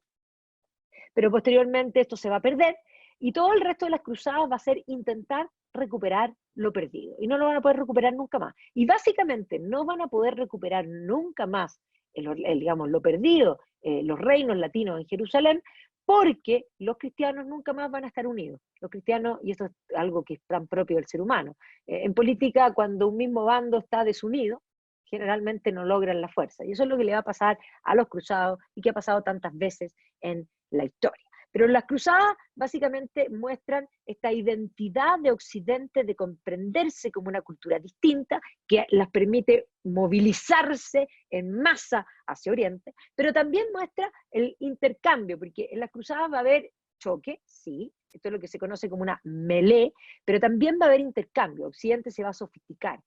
pero posteriormente esto se va a perder, y todo el resto de las cruzadas va a ser intentar recuperar lo perdido, y no lo van a poder recuperar nunca más. Y básicamente no van a poder recuperar nunca más digamos, lo perdido, los reinos latinos en Jerusalén, porque los cristianos nunca más van a estar unidos. Los cristianos, y esto es algo que es tan propio del ser humano, en política cuando un mismo bando está desunido, generalmente no logran la fuerza. Y eso es lo que le va a pasar a los cruzados y que ha pasado tantas veces en la historia. Pero las cruzadas básicamente muestran esta identidad de Occidente de comprenderse como una cultura distinta que las permite movilizarse en masa hacia Oriente, pero también muestra el intercambio, porque en las cruzadas va a haber choque, sí, esto es lo que se conoce como una melee, pero también va a haber intercambio. Occidente se va a sofisticar,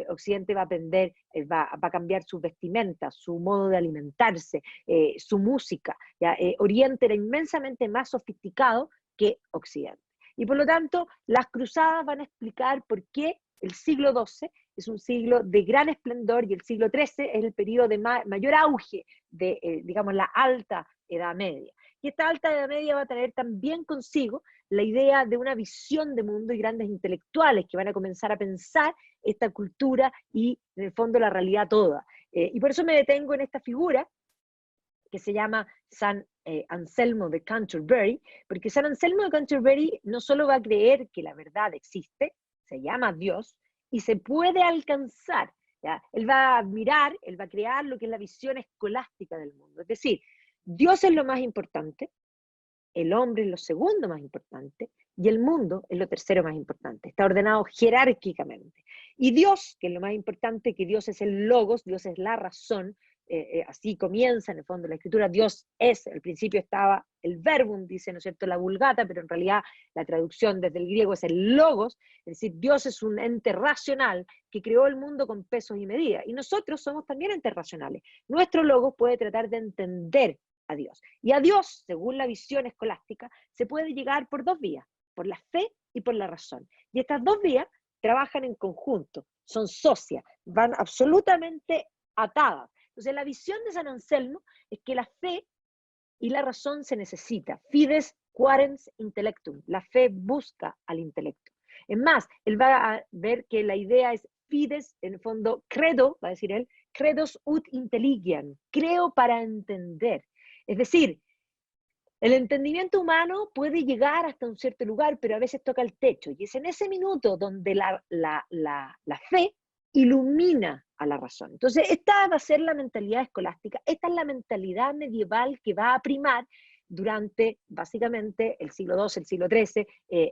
Occidente va a aprender, va a cambiar sus vestimentas, su modo de alimentarse, su música. ¿Ya? Oriente era inmensamente más sofisticado que Occidente. Y por lo tanto, las cruzadas van a explicar por qué el siglo XII es un siglo de gran esplendor y el siglo XIII es el periodo de mayor auge de, digamos, la alta Edad Media. Y esta alta Edad Media va a traer también consigo la idea de una visión de mundo y grandes intelectuales que van a comenzar a pensar esta cultura y, en el fondo, la realidad toda. Y por eso me detengo en esta figura que se llama San Anselmo de Canterbury, porque San Anselmo de Canterbury no solo va a creer que la verdad existe, se llama Dios, y se puede alcanzar. ¿Ya? Él va a admirar, él va a crear lo que es la visión escolástica del mundo. Es decir, Dios es lo más importante, el hombre es lo segundo más importante, y el mundo es lo tercero más importante. Está ordenado jerárquicamente. Y Dios, que es lo más importante, que Dios es el logos, Dios es la razón, así comienza en el fondo la escritura, Dios es, al principio estaba el verbum, dice, ¿no es cierto?, la Vulgata, pero en realidad la traducción desde el griego es el logos, es decir, Dios es un ente racional que creó el mundo con pesos y medidas, y nosotros somos también entes racionales. Nuestro logos puede tratar de entender a Dios, y a Dios, según la visión escolástica, se puede llegar por dos vías, por la fe y por la razón, y estas dos vías trabajan en conjunto, son socias, van absolutamente atadas. Entonces la visión de San Anselmo es que la fe y la razón se necesita. Fides quærens intellectum. La fe busca al intelecto. Es más, él va a ver que la idea es fides, en el fondo, credo, va a decir él, credos ut intelligiam. Creo para entender. Es decir, el entendimiento humano puede llegar hasta un cierto lugar, pero a veces toca el techo. Y es en ese minuto donde la fe ilumina a la razón. Entonces, esta va a ser la mentalidad escolástica, esta es la mentalidad medieval que va a primar durante, básicamente, el siglo XII, el siglo XIII,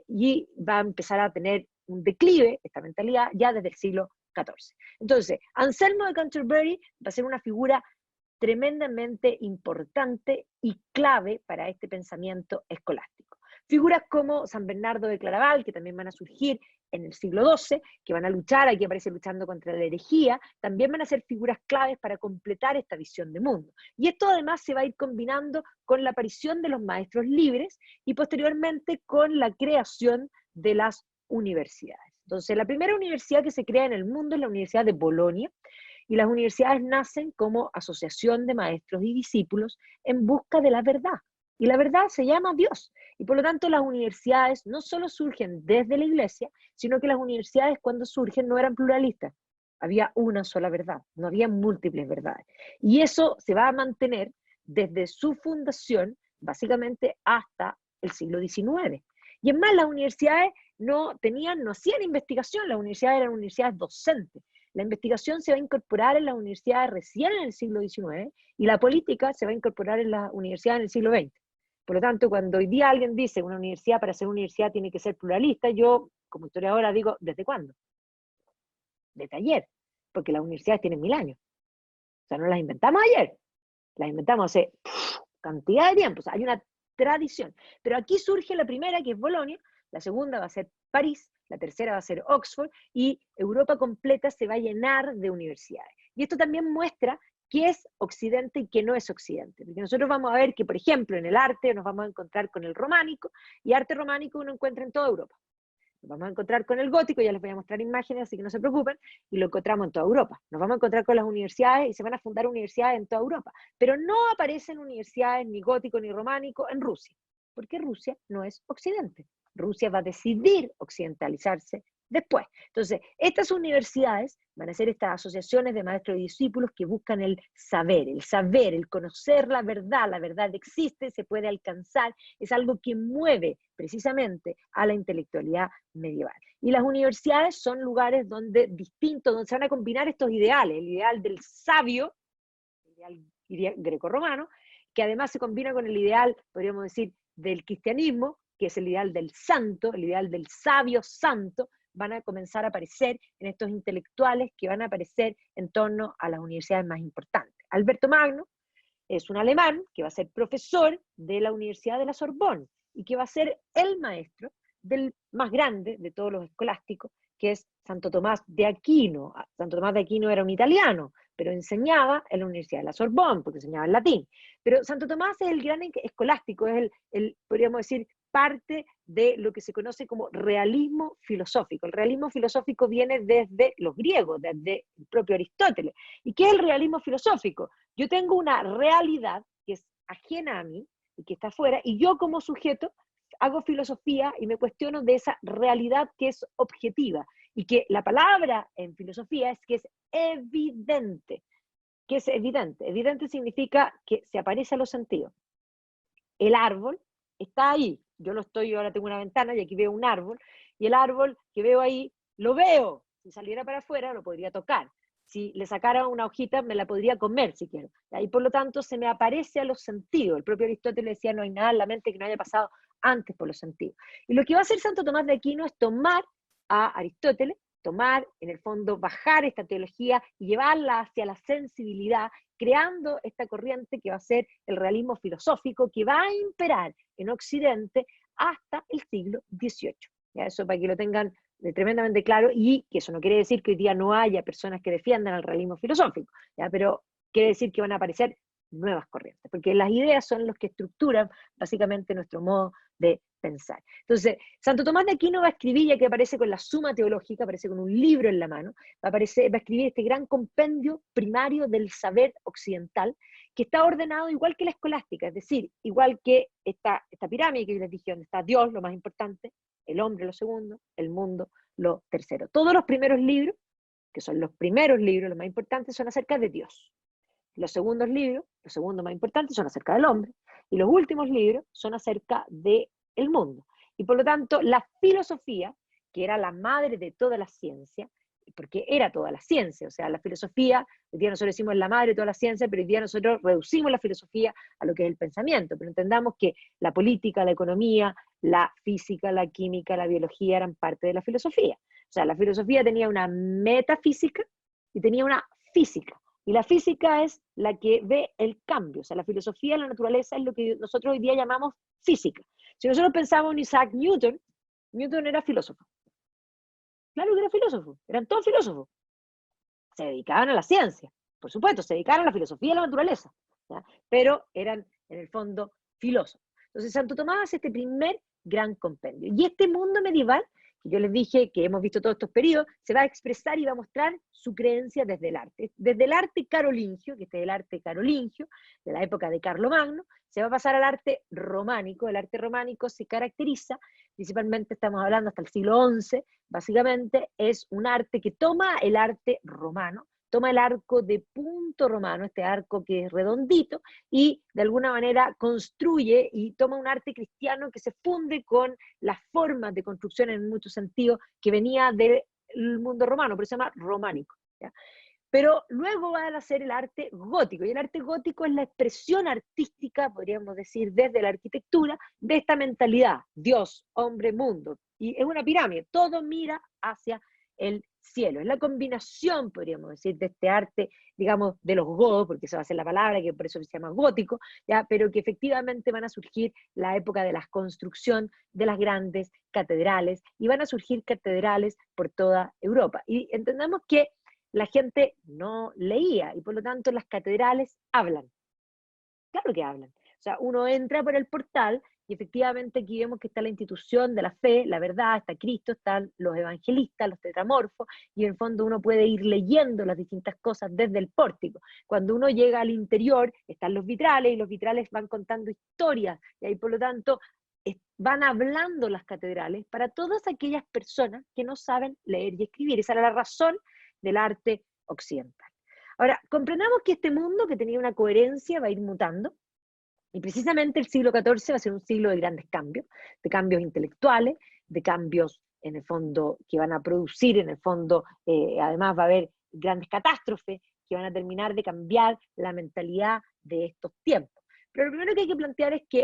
y va a empezar a tener un declive, esta mentalidad, ya desde el siglo XIV. Entonces, Anselmo de Canterbury va a ser una figura tremendamente importante y clave para este pensamiento escolástico. Figuras como San Bernardo de Claraval, que también van a surgir en el siglo XII, que van a luchar, aquí aparece luchando contra la herejía, también van a ser figuras claves para completar esta visión de mundo. Y esto además se va a ir combinando con la aparición de los maestros libres y posteriormente con la creación de las universidades. Entonces, la primera universidad que se crea en el mundo es la Universidad de Bolonia, Y las universidades nacen como asociación de maestros y discípulos en busca de la verdad. Y la verdad se llama Dios. Y por lo tanto las universidades no solo surgen desde la iglesia, sino que las universidades cuando surgen no eran pluralistas. Había una sola verdad, no había múltiples verdades. Y eso se va a mantener desde su fundación, básicamente hasta el siglo XIX. Y es más, las universidades no hacían investigación, las universidades eran universidades docentes. La investigación se va a incorporar en las universidades recién en el siglo XIX y la política se va a incorporar en las universidades en el siglo XX. Por lo tanto, cuando hoy día alguien dice una universidad para ser universidad tiene que ser pluralista, yo como historiadora digo, ¿desde cuándo? Desde ayer, porque las universidades tienen 1000 años. O sea, no las inventamos ayer, las inventamos hace cantidad de tiempo, o sea, hay una tradición. Pero aquí surge la primera, que es Bolonia, la segunda va a ser París, la tercera va a ser Oxford, y Europa completa se va a llenar de universidades. Y esto también muestra qué es Occidente y qué no es Occidente. Porque nosotros vamos a ver que, por ejemplo, en el arte nos vamos a encontrar con el románico, y arte románico uno encuentra en toda Europa. Nos vamos a encontrar con el gótico, ya les voy a mostrar imágenes, así que no se preocupen, y lo encontramos en toda Europa. Nos vamos a encontrar con las universidades y se van a fundar universidades en toda Europa. Pero no aparecen universidades ni gótico ni románico en Rusia, porque Rusia no es Occidente. Rusia va a decidir occidentalizarse después. Entonces, estas universidades van a ser estas asociaciones de maestros y discípulos que buscan el saber, el conocer la verdad existe, se puede alcanzar, es algo que mueve precisamente a la intelectualidad medieval. Y las universidades son lugares donde se van a combinar estos ideales, el ideal del sabio, el ideal grecorromano, que además se combina con el ideal, podríamos decir, del cristianismo, que es el ideal del santo, el ideal del sabio santo, van a comenzar a aparecer en estos intelectuales que van a aparecer en torno a las universidades más importantes. Alberto Magno es un alemán que va a ser profesor de la Universidad de la Sorbonne y que va a ser el maestro del más grande de todos los escolásticos, que es Santo Tomás de Aquino. Santo Tomás de Aquino era un italiano, pero enseñaba en la Universidad de la Sorbonne, porque enseñaba en latín. Pero Santo Tomás es el gran escolástico, es podríamos decir, parte de lo que se conoce como realismo filosófico. El realismo filosófico viene desde los griegos, desde el propio Aristóteles. ¿Y qué es el realismo filosófico? Yo tengo una realidad que es ajena a mí y que está afuera, y yo como sujeto hago filosofía y me cuestiono de esa realidad que es objetiva. Y que la palabra en filosofía es que es evidente. ¿Qué es evidente? Evidente significa que se aparece a los sentidos. El árbol está ahí. Yo ahora tengo una ventana y aquí veo un árbol, y el árbol que veo ahí, lo veo. Si saliera para afuera, lo podría tocar. Si le sacara una hojita, me la podría comer si quiero. Y por lo tanto, se me aparece a los sentidos. El propio Aristóteles decía, no hay nada en la mente que no haya pasado antes por los sentidos. Y lo que va a hacer Santo Tomás de Aquino es tomar a Aristóteles, en el fondo, bajar esta teología y llevarla hacia la sensibilidad, creando esta corriente que va a ser el realismo filosófico, que va a imperar en Occidente hasta el siglo XVIII. ¿Ya? Eso para que lo tengan tremendamente claro, y que eso no quiere decir que hoy día no haya personas que defiendan el realismo filosófico, ¿ya? Pero quiere decir que van a aparecer nuevas corrientes, porque las ideas son los que estructuran básicamente nuestro modo de pensar. Entonces, Santo Tomás de Aquino va a escribir, ya que aparece con la Suma Teológica, aparece con un libro en la mano, va a escribir este gran compendio primario del saber occidental, que está ordenado igual que la escolástica, es decir, igual que esta pirámide que yo les dije, donde está Dios, lo más importante, el hombre lo segundo, el mundo lo tercero. Todos los primeros libros, que son los primeros libros, los más importantes, son acerca de Dios. Los segundos libros, los segundos más importantes, son acerca del hombre, y los últimos libros son acerca del mundo. Y por lo tanto, la filosofía, que era la madre de toda la ciencia, porque era toda la ciencia, o sea, la filosofía, hoy día nosotros decimos la madre de toda la ciencia, pero hoy día nosotros reducimos la filosofía a lo que es el pensamiento, pero entendamos que la política, la economía, la física, la química, la biología eran parte de la filosofía. O sea, la filosofía tenía una metafísica y tenía una física. Y la física es la que ve el cambio, o sea, la filosofía de la naturaleza es lo que nosotros hoy día llamamos física. Si nosotros pensamos en Isaac Newton, Newton era filósofo. Claro que era filósofo, eran todos filósofos. Se dedicaban a la ciencia, por supuesto, se dedicaban a la filosofía de la naturaleza, ¿ya? Pero eran, en el fondo, filósofos. Entonces, Santo Tomás hace este primer gran compendio. Y este mundo medieval que yo les dije que hemos visto todos estos periodos, se va a expresar y va a mostrar su creencia desde el arte. Desde el arte carolingio, que este es el arte carolingio, de la época de Carlomagno, se va a pasar al arte románico. El arte románico se caracteriza, principalmente estamos hablando hasta el siglo XI, básicamente es un arte que toma el arte romano, toma el arco de punto romano, este arco que es redondito, y de alguna manera construye y toma un arte cristiano que se funde con las formas de construcción en muchos sentidos que venía del mundo romano, por eso se llama románico, ¿ya? Pero luego va a nacer el arte gótico, y el arte gótico es la expresión artística, podríamos decir, desde la arquitectura, de esta mentalidad, Dios, hombre, mundo, y es una pirámide, todo mira hacia el cielo, es la combinación, podríamos decir, de este arte, digamos, de los godos, porque esa va a ser la palabra, que por eso se llama gótico, ¿ya? Pero que efectivamente van a surgir la época de la construcción de las grandes catedrales, y van a surgir catedrales por toda Europa, y entendemos que la gente no leía, y por lo tanto las catedrales hablan. Claro que hablan. O sea, uno entra por el portal y efectivamente aquí vemos que está la institución de la fe, la verdad, está Cristo, están los evangelistas, los tetramorfos, y en el fondo uno puede ir leyendo las distintas cosas desde el pórtico. Cuando uno llega al interior, están los vitrales, y los vitrales van contando historias, y ahí por lo tanto van hablando las catedrales para todas aquellas personas que no saben leer y escribir. Esa era la razón del arte occidental. Ahora, comprendamos que este mundo, que tenía una coherencia, va a ir mutando, y precisamente el siglo XIV va a ser un siglo de grandes cambios, de cambios intelectuales, de cambios en el fondo que van a producir, en el fondo, además va a haber grandes catástrofes que van a terminar de cambiar la mentalidad de estos tiempos. Pero lo primero que hay que plantear es que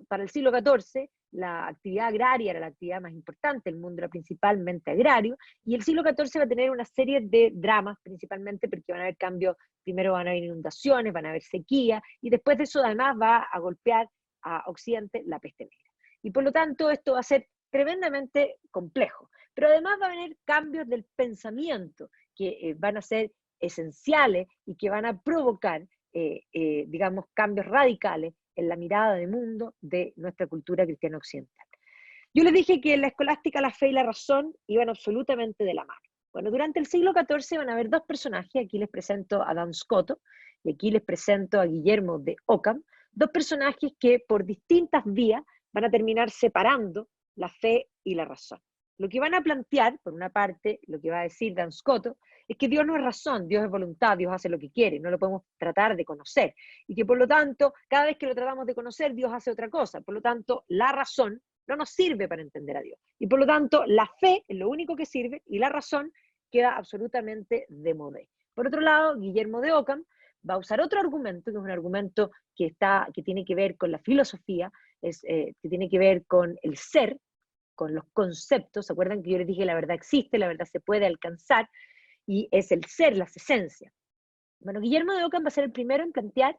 para el siglo XIV, la actividad agraria era la actividad más importante, el mundo era principalmente agrario, y el siglo XIV va a tener una serie de dramas, principalmente porque van a haber cambios, primero van a haber inundaciones, van a haber sequía, y después de eso además va a golpear a Occidente la peste negra. Y por lo tanto esto va a ser tremendamente complejo. Pero además va a venir cambios del pensamiento que van a ser esenciales y que van a provocar digamos, cambios radicales en la mirada de mundo de nuestra cultura cristiana occidental. Yo les dije que en la escolástica la fe y la razón iban absolutamente de la mano. Bueno, durante el siglo XIV van a haber dos personajes, aquí les presento a Duns Scoto y aquí les presento a Guillermo de Ockham, dos personajes que por distintas vías van a terminar separando la fe y la razón. Lo que van a plantear, por una parte, lo que va a decir Duns Scoto, es que Dios no es razón, Dios es voluntad, Dios hace lo que quiere, no lo podemos tratar de conocer. Y que por lo tanto, cada vez que lo tratamos de conocer, Dios hace otra cosa. Por lo tanto, la razón no nos sirve para entender a Dios. Y por lo tanto, la fe es lo único que sirve y la razón queda absolutamente de modé. Por otro lado, Guillermo de Ockham va a usar otro argumento, que es un argumento que tiene que ver con la filosofía, que tiene que ver con el ser, con los conceptos. ¿Se acuerdan que yo les dije la verdad existe, la verdad se puede alcanzar? Y es el ser, las esencias. Bueno, Guillermo de Ockham va a ser el primero en plantear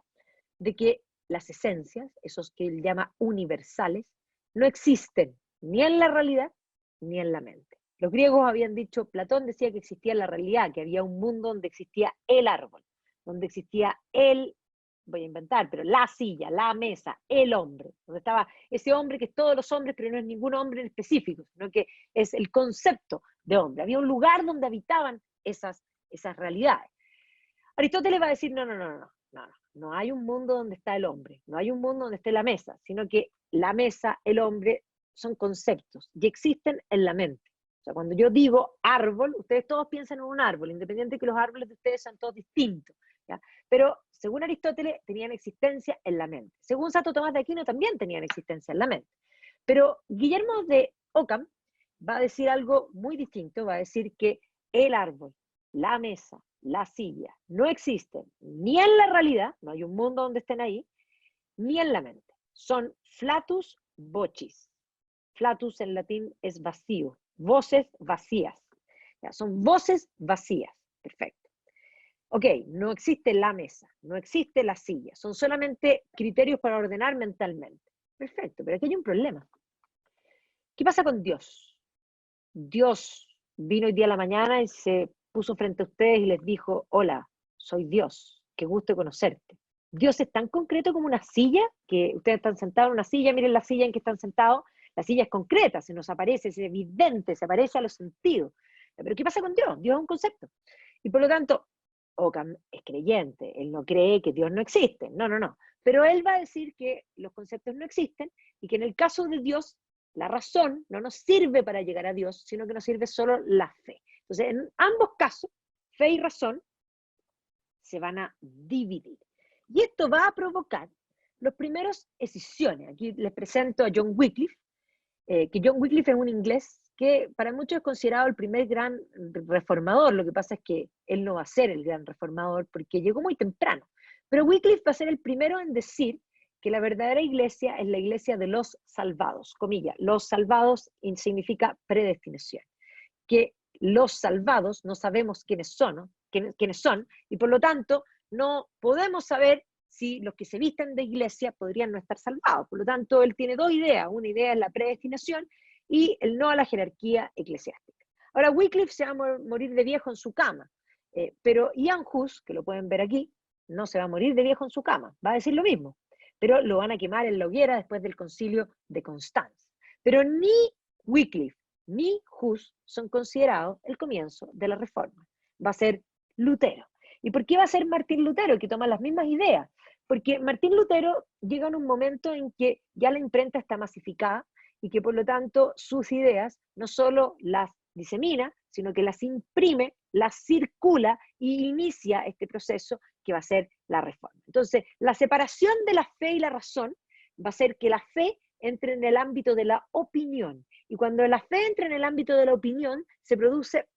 de que las esencias, esos que él llama universales, no existen ni en la realidad ni en la mente. Los griegos habían dicho, Platón decía que existía la realidad, que había un mundo donde existía el árbol, donde existía voy a inventar, pero la silla, la mesa, el hombre, donde estaba ese hombre que es todos los hombres, pero no es ningún hombre en específico, sino que es el concepto de hombre. Había un lugar donde habitaban esas realidades. Aristóteles va a decir, no hay un mundo donde está el hombre, no hay un mundo donde esté la mesa, sino que la mesa, el hombre, son conceptos y existen en la mente. O sea, cuando yo digo árbol, ustedes todos piensan en un árbol, independiente de que los árboles de ustedes sean todos distintos, ¿ya? Pero según Aristóteles, tenían existencia en la mente. Según Santo Tomás de Aquino, también tenían existencia en la mente. Pero Guillermo de Ockham va a decir algo muy distinto, va a decir que el árbol, la mesa, la silla, no existen ni en la realidad, no hay un mundo donde estén ahí, ni en la mente. Son flatus vocis. Flatus en latín es vacío, voces vacías. Ya, son voces vacías. Perfecto. Ok, no existe la mesa, no existe la silla, son solamente criterios para ordenar mentalmente. Perfecto, pero aquí hay un problema. ¿Qué pasa con Dios? Dios vino hoy día a la mañana y se puso frente a ustedes y les dijo, hola, soy Dios, qué gusto conocerte. Dios es tan concreto como una silla, que ustedes están sentados en una silla, miren la silla en que están sentados, La silla es concreta, se nos aparece, es evidente, se aparece a los sentidos. Pero ¿qué pasa con Dios? Dios es un concepto. Y por lo tanto, Ockham es creyente, él no cree que Dios no existe, no, no, no. Pero él va a decir que los conceptos no existen y que en el caso de Dios, la razón no nos sirve para llegar a Dios, sino que nos sirve solo la fe. Entonces, en ambos casos, fe y razón se van a dividir. Y esto va a provocar los primeros escisiones. Aquí les presento a John Wycliffe, que John Wycliffe es un inglés que para muchos es considerado el primer gran reformador. Lo que pasa es que él no va a ser el gran reformador porque llegó muy temprano. Pero Wycliffe va a ser el primero en decir que la verdadera iglesia es la iglesia de los salvados, comillas. Los salvados significa predestinación. Que los salvados no sabemos quiénes son, ¿no? quiénes son, y por lo tanto no podemos saber si los que se visten de iglesia podrían no estar salvados. Por lo tanto, él tiene dos ideas. Una idea es la predestinación y el no a la jerarquía eclesiástica. Ahora, Wycliffe se va a morir de viejo en su cama, pero Ian Hus, que lo pueden ver aquí, no se va a morir de viejo en su cama, va a decir lo mismo, pero lo van a quemar en la hoguera después del concilio de Constanza. Pero ni Wycliffe ni Hus son considerados el comienzo de la Reforma. Va a ser Lutero. ¿Y por qué va a ser Martín Lutero, que toma las mismas ideas? Porque Martín Lutero llega en un momento en que ya la imprenta está masificada y que por lo tanto sus ideas no solo las disemina, sino que las imprime, las circula y inicia este proceso que va a ser la Reforma. Entonces, la separación de la fe y la razón va a ser que la fe entre en el ámbito de la opinión. Y cuando la fe entra en el ámbito de la opinión, se produce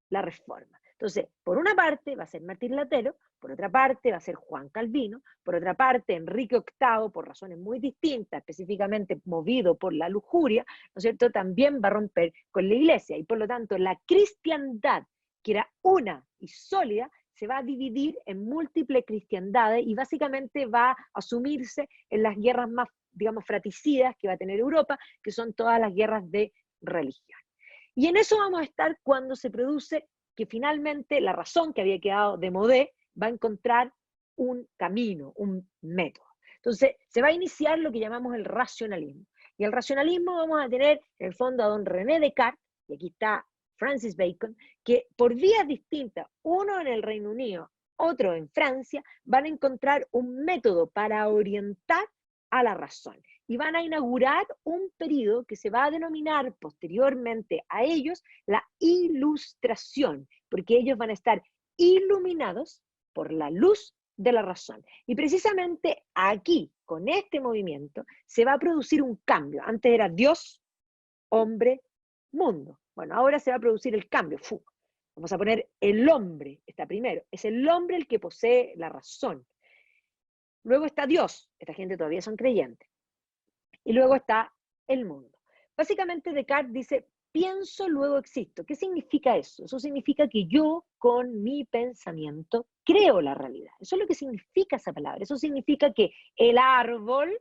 la Reforma. Entonces, por una parte va a ser Martín Lutero, por otra parte va a ser Juan Calvino, por otra parte Enrique VIII, por razones muy distintas, específicamente movido por la lujuria, ¿no es cierto?, también va a romper con la iglesia. Y por lo tanto, la cristiandad, que era una y sólida, se va a dividir en múltiples cristiandades y básicamente va a asumirse en las guerras más, digamos, fratricidas que va a tener Europa, que son todas las guerras de religión. Y en eso vamos a estar cuando se produce que finalmente la razón que había quedado de modé va a encontrar un camino, un método. Entonces, se va a iniciar lo que llamamos el racionalismo. Y el racionalismo vamos a tener, en el fondo, a don René Descartes, y aquí está Francis Bacon, que por vías distintas, uno en el Reino Unido, otro en Francia, van a encontrar un método para orientar a la razón. Y van a inaugurar un periodo que se va a denominar posteriormente a ellos la Ilustración, porque ellos van a estar iluminados por la luz de la razón. Y precisamente aquí, con este movimiento, se va a producir un cambio. Antes era Dios, hombre, mundo. Bueno, ahora se va a producir el cambio. Vamos a poner el hombre, está primero. Es el hombre el que posee la razón. Luego está Dios. Esta gente todavía son creyentes. Y luego está el mundo. Básicamente Descartes dice, pienso, luego existo. ¿Qué significa eso? Eso significa que yo, con mi pensamiento, creo la realidad. Eso es lo que significa esa palabra. Eso significa que el árbol,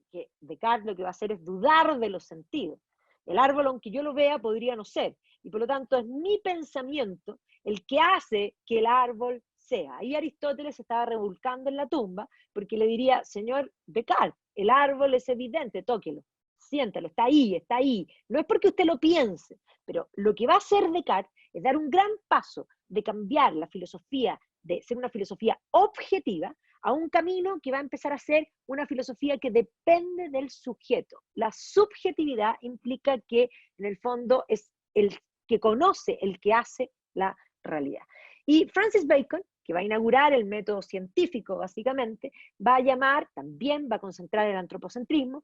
que Descartes lo que va a hacer es dudar de los sentidos. El árbol, aunque yo lo vea, podría no ser. Y por lo tanto es mi pensamiento el que hace que el árbol sea. Ahí Aristóteles estaba revolcando en la tumba porque le diría, señor Descartes, el árbol es evidente, tóquelo, siéntalo, está ahí, está ahí. No es porque usted lo piense, pero lo que va a hacer Descartes es dar un gran paso de cambiar la filosofía, de ser una filosofía objetiva, a un camino que va a empezar a ser una filosofía que depende del sujeto. La subjetividad implica que en el fondo es el que conoce, el que hace la realidad. Y Francis Bacon, que va a inaugurar el método científico básicamente, va a llamar, también va a concentrar el antropocentrismo,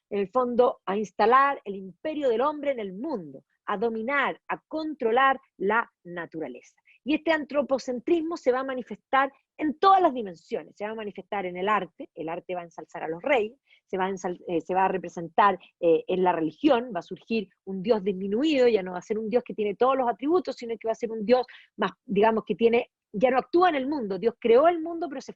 en el fondo a instalar el imperio del hombre en el mundo, a dominar, a controlar la naturaleza. Y este antropocentrismo se va a manifestar en todas las dimensiones, se va a manifestar en el arte va a ensalzar a los reyes, se va a representar en la religión, va a surgir un Dios disminuido, ya no va a ser un Dios que tiene todos los atributos, sino que va a ser un Dios más, digamos, que tiene, ya no actúa en el mundo, Dios creó el mundo pero se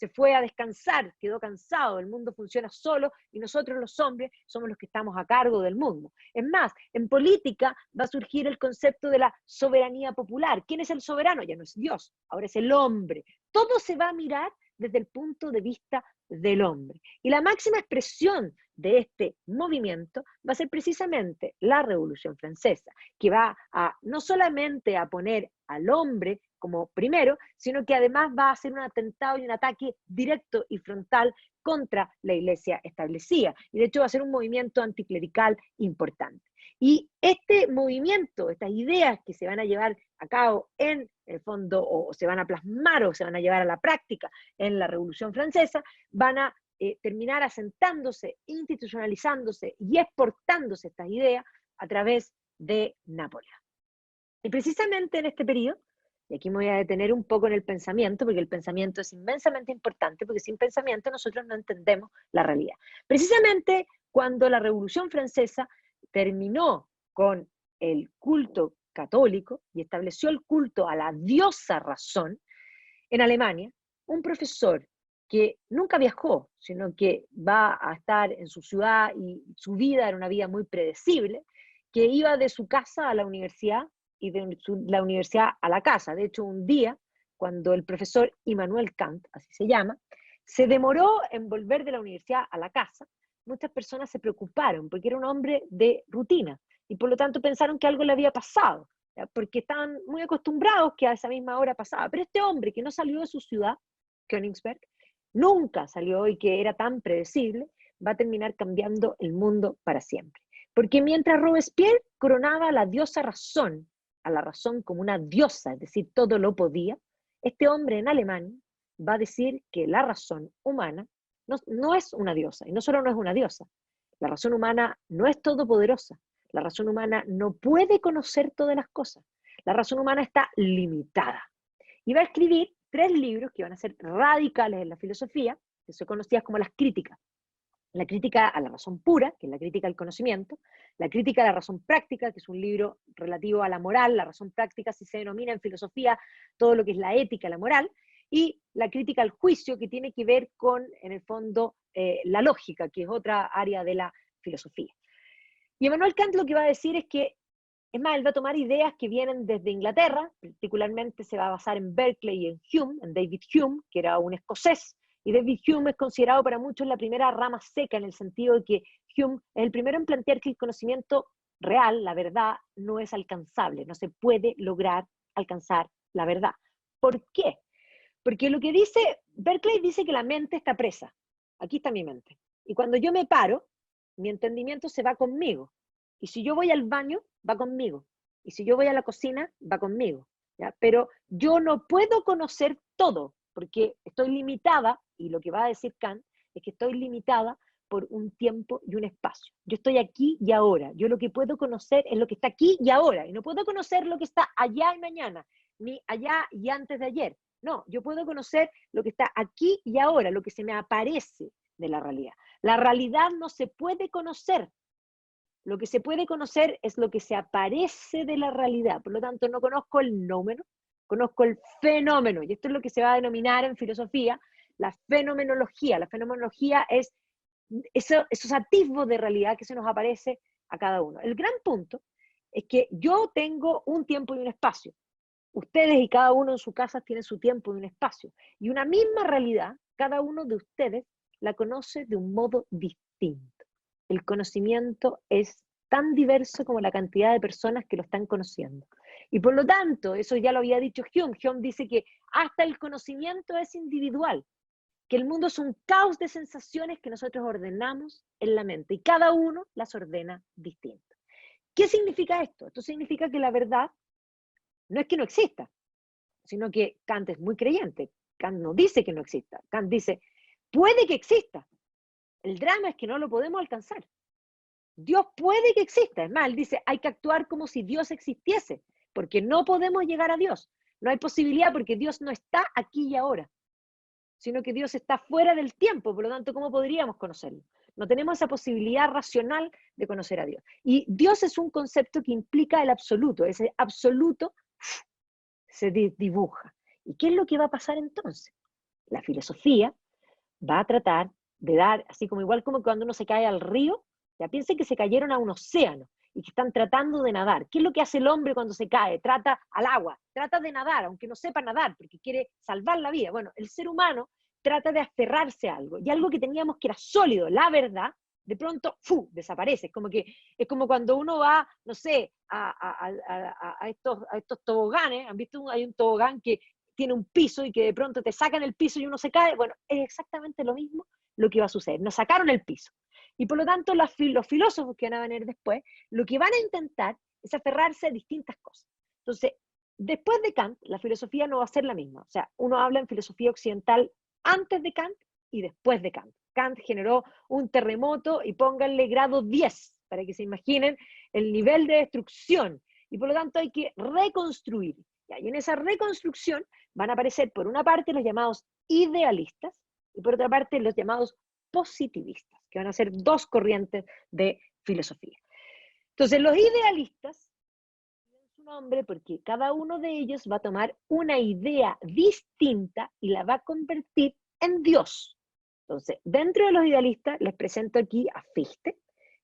fue a descansar, quedó cansado, el mundo funciona solo y nosotros los hombres somos los que estamos a cargo del mundo. Es más, en política va a surgir el concepto de la soberanía popular. ¿Quién es el soberano? Ya no es Dios, ahora es el hombre. Todo se va a mirar desde el punto de vista del hombre. Y la máxima expresión de este movimiento va a ser precisamente la Revolución Francesa, que va a no solamente a poner al hombre como primero, sino que además va a hacer un atentado y un ataque directo y frontal contra la iglesia establecida. Y de hecho va a ser un movimiento anticlerical importante. Y este movimiento, estas ideas que se van a llevar a cabo en el fondo, o se van a plasmar o se van a llevar a la práctica en la Revolución Francesa, van a terminar asentándose, institucionalizándose y exportándose estas ideas a través de Napoleón. Y precisamente en este periodo, y aquí me voy a detener un poco en el pensamiento, porque el pensamiento es inmensamente importante, porque sin pensamiento nosotros no entendemos la realidad. Precisamente cuando la Revolución Francesa terminó con el culto católico y estableció el culto a la diosa razón, en Alemania, un profesor que nunca viajó, sino que va a estar en su ciudad y su vida era una vida muy predecible, que iba de su casa a la universidad y de la universidad a la casa. De hecho, un día, cuando el profesor Immanuel Kant, así se llama, se demoró en volver de la universidad a la casa, muchas personas se preocuparon porque era un hombre de rutina y por lo tanto pensaron que algo le había pasado, ¿ya? Porque estaban muy acostumbrados que a esa misma hora pasaba. Pero este hombre que no salió de su ciudad, Königsberg, nunca salió y que era tan predecible, va a terminar cambiando el mundo para siempre. Porque mientras Robespierre coronaba a la diosa razón, a la razón como una diosa, es decir, todo lo podía, este hombre en Alemania va a decir que la razón humana no es una diosa, y no solo no es una diosa, la razón humana no es todopoderosa, la razón humana no puede conocer todas las cosas, la razón humana está limitada. Y va a escribir 3 libros que van a ser radicales en la filosofía, que son conocidas como las críticas. La crítica a la razón pura, que es la crítica al conocimiento, la crítica a la razón práctica, que es un libro relativo a la moral, la razón práctica si se denomina en filosofía todo lo que es la ética, la moral, y la crítica al juicio, que tiene que ver con, en el fondo, la lógica, que es otra área de la filosofía. Y Immanuel Kant lo que va a decir es que, es más, él va a tomar ideas que vienen desde Inglaterra, particularmente se va a basar en Berkeley y en Hume, en David Hume, que era un escocés, y David Hume es considerado para muchos la primera rama seca, en el sentido de que Hume es el primero en plantear que el conocimiento real, la verdad, no es alcanzable, no se puede lograr alcanzar la verdad. ¿Por qué? Porque lo que dice, Berkeley dice que la mente está presa. Aquí está mi mente. Y cuando yo me paro, mi entendimiento se va conmigo. Y si yo voy al baño, va conmigo. Y si yo voy a la cocina, va conmigo. ¿Ya? Pero yo no puedo conocer todo, porque estoy limitada, y lo que va a decir Kant es que estoy limitada por un tiempo y un espacio. Yo estoy aquí y ahora. Yo lo que puedo conocer es lo que está aquí y ahora. Y no puedo conocer lo que está allá y mañana, ni allá y antes de ayer. No, yo puedo conocer lo que está aquí y ahora, lo que se me aparece de la realidad. La realidad no se puede conocer. Lo que se puede conocer es lo que se aparece de la realidad. Por lo tanto, no conozco el nómeno, conozco el fenómeno. Y esto es lo que se va a denominar en filosofía la fenomenología. La fenomenología es esos atisbos de realidad que se nos aparece a cada uno. El gran punto es que yo tengo un tiempo y un espacio. Ustedes y cada uno en su casa tiene su tiempo y un espacio. Y una misma realidad, cada uno de ustedes la conoce de un modo distinto. El conocimiento es tan diverso como la cantidad de personas que lo están conociendo. Y por lo tanto, eso ya lo había dicho Hume. Hume dice que hasta el conocimiento es individual, que el mundo es un caos de sensaciones que nosotros ordenamos en la mente y cada uno las ordena distinto. ¿Qué significa esto? Esto significa que la verdad no es que no exista, sino que Kant es muy creyente. Kant no dice que no exista. Kant dice, puede que exista. El drama es que no lo podemos alcanzar. Dios puede que exista. Es más, él dice, hay que actuar como si Dios existiese, porque no podemos llegar a Dios. No hay posibilidad porque Dios no está aquí y ahora, sino que Dios está fuera del tiempo. Por lo tanto, ¿cómo podríamos conocerlo? No tenemos esa posibilidad racional de conocer a Dios. Y Dios es un concepto que implica el absoluto. Ese absoluto se dibuja. ¿Y qué es lo que va a pasar entonces? La filosofía va a tratar de dar, así como igual como cuando uno se cae al río, ya piensen que se cayeron a un océano y que están tratando de nadar. ¿Qué es lo que hace el hombre cuando se cae? Trata al agua, trata de nadar, aunque no sepa nadar, porque quiere salvar la vida. Bueno, el ser humano trata de aferrarse a algo, y algo que teníamos que era sólido, la verdad, de pronto, ¡fu!, desaparece. Es como cuando uno va, no sé, a estos toboganes. ¿Han visto? Hay un tobogán que tiene un piso y que de pronto te sacan el piso y uno se cae. Bueno, es exactamente lo mismo lo que va a suceder. Nos sacaron el piso. Y por lo tanto, los filósofos que van a venir después, lo que van a intentar es aferrarse a distintas cosas. Entonces, después de Kant, la filosofía no va a ser la misma. O sea, uno habla en filosofía occidental antes de Kant y después de Kant. Kant generó un terremoto y pónganle grado 10 para que se imaginen el nivel de destrucción. Y por lo tanto hay que reconstruir. Y en esa reconstrucción van a aparecer por una parte los llamados idealistas y por otra parte los llamados positivistas, que van a ser dos corrientes de filosofía. Entonces los idealistas tienen su nombre porque cada uno de ellos va a tomar una idea distinta y la va a convertir en Dios. Entonces, dentro de los idealistas, les presento aquí a Fichte,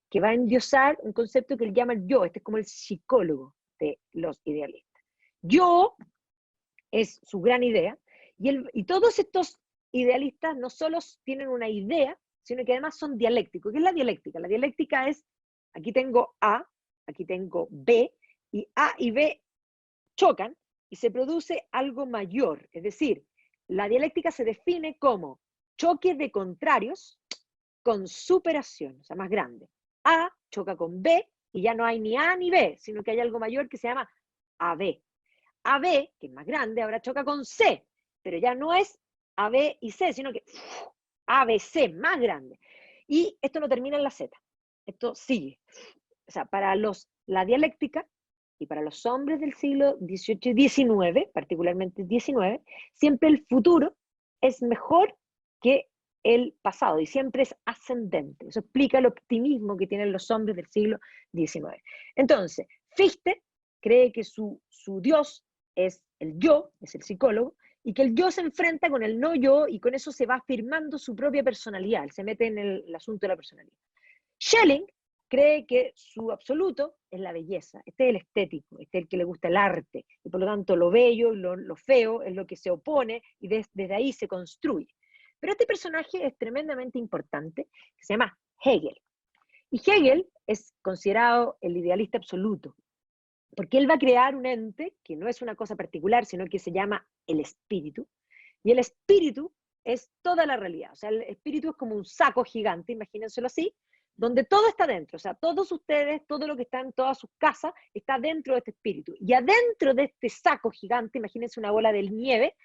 que va a endiosar un concepto que él llama el yo. Este es como el psicólogo de los idealistas. Yo es su gran idea, y todos estos idealistas no solo tienen una idea, sino que además son dialécticos. ¿Qué es la dialéctica? La dialéctica es, aquí tengo A, aquí tengo B, y A y B chocan, y se produce algo mayor. Es decir, la dialéctica se define como choque de contrarios con superación, o sea, más grande. A choca con B y ya no hay ni A ni B, sino que hay algo mayor que se llama AB. AB, que es más grande, ahora choca con C, pero ya no es AB y C, sino que ABC, más grande. Y esto no termina en la Z, esto sigue. O sea, para la dialéctica y para los hombres del siglo XVIII y XIX, particularmente XIX, siempre el futuro es mejor que el pasado y siempre es ascendente. Eso explica el optimismo que tienen los hombres del siglo XIX. Entonces, Fichte cree que su Dios es el yo, es el psicólogo, y que el yo se enfrenta con el no yo y con eso se va afirmando su propia personalidad, él se mete en el asunto de la personalidad. Schelling cree que su absoluto es la belleza, este es el estético, este es el que le gusta el arte, y por lo tanto lo bello y lo feo es lo que se opone y desde ahí se construye. Pero este personaje es tremendamente importante, que se llama Hegel. Y Hegel es considerado el idealista absoluto, porque él va a crear un ente que no es una cosa particular, sino que se llama el espíritu, y el espíritu es toda la realidad. O sea, el espíritu es como un saco gigante, imagínenselo así, donde todo está dentro. O sea, todos ustedes, todo lo que está en todas sus casas, está dentro de este espíritu. Y adentro de este saco gigante, imagínense una bola de nieve,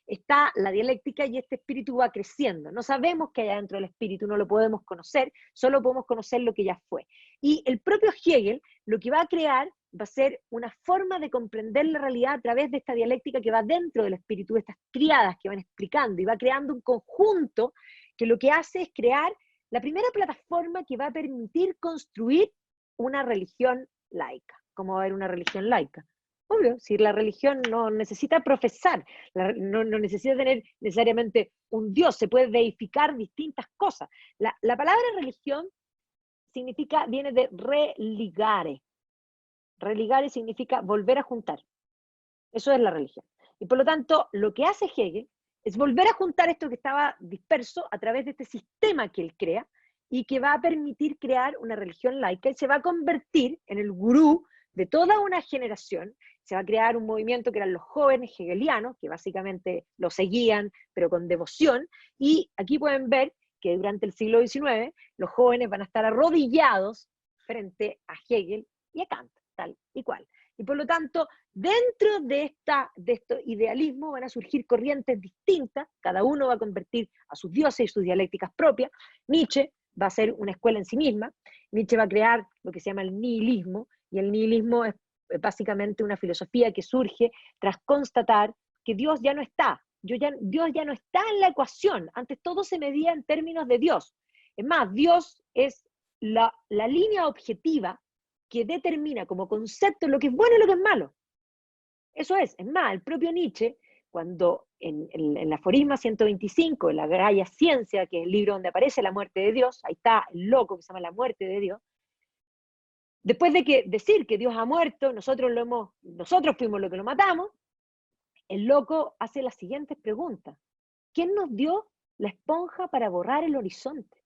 está la dialéctica y este espíritu va creciendo. No sabemos qué hay adentro del espíritu, no lo podemos conocer, solo podemos conocer lo que ya fue. Y el propio Hegel lo que va a crear va a ser una forma de comprender la realidad a través de esta dialéctica que va dentro del espíritu, de estas triadas que van explicando, y va creando un conjunto que lo que hace es crear la primera plataforma que va a permitir construir una religión laica. ¿Cómo va a haber una religión laica? Obvio, si la religión no necesita profesar, no necesita tener necesariamente un Dios, se puede deificar distintas cosas. La palabra religión viene de religare. Religare significa volver a juntar. Eso es la religión. Y por lo tanto, lo que hace Hegel es volver a juntar esto que estaba disperso a través de este sistema que él crea y que va a permitir crear una religión laica y se va a convertir en el gurú de toda una generación. Se va a crear un movimiento que eran los jóvenes hegelianos, que básicamente lo seguían, pero con devoción, y aquí pueden ver que durante el siglo XIX los jóvenes van a estar arrodillados frente a Hegel y a Kant, tal y cual. Y por lo tanto, dentro de este idealismo van a surgir corrientes distintas, cada uno va a convertir a sus dioses y sus dialécticas propias. Nietzsche va a ser una escuela en sí misma, Nietzsche va a crear lo que se llama el nihilismo, y el nihilismo es básicamente una filosofía que surge tras constatar que Dios ya no está, Dios ya no está en la ecuación, antes todo se medía en términos de Dios. Es más, Dios es la línea objetiva que determina como concepto lo que es bueno y lo que es malo. Eso es más, el propio Nietzsche, cuando en el aforisma 125, en la Gaia Ciencia, que es el libro donde aparece la muerte de Dios, ahí está el loco que se llama la muerte de Dios, después de decir que Dios ha muerto, nosotros fuimos los que lo matamos, el loco hace las siguientes preguntas. ¿Quién nos dio la esponja para borrar el horizonte.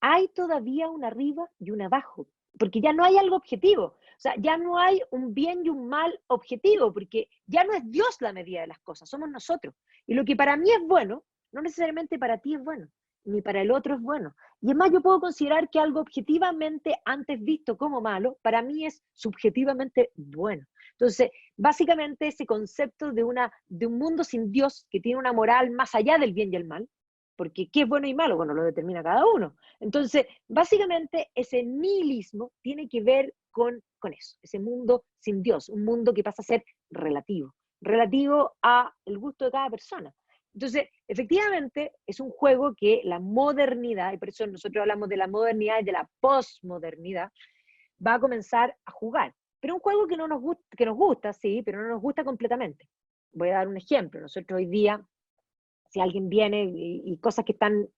Hay todavía un arriba y un abajo, porque ya no hay algo objetivo. O sea, ya no hay un bien y un mal objetivo, porque ya no es Dios la medida de las cosas, somos nosotros. Y lo que para mí es bueno, no necesariamente para ti es bueno, ni para el otro es bueno. Y es más, yo puedo considerar que algo objetivamente antes visto como malo, para mí es subjetivamente bueno. Entonces, básicamente ese concepto de un mundo sin Dios, que tiene una moral más allá del bien y el mal, porque qué es bueno y malo, bueno, lo determina cada uno. Entonces, básicamente ese nihilismo tiene que ver con eso, ese mundo sin Dios, un mundo que pasa a ser relativo, relativo a el gusto de cada persona. Entonces, efectivamente, es un juego que la modernidad, y por eso nosotros hablamos de la modernidad y de la posmodernidad, va a comenzar a jugar. Pero un juego que nos gusta, sí, pero no nos gusta completamente. Voy a dar un ejemplo. Nosotros hoy día, si alguien viene y cosas que están,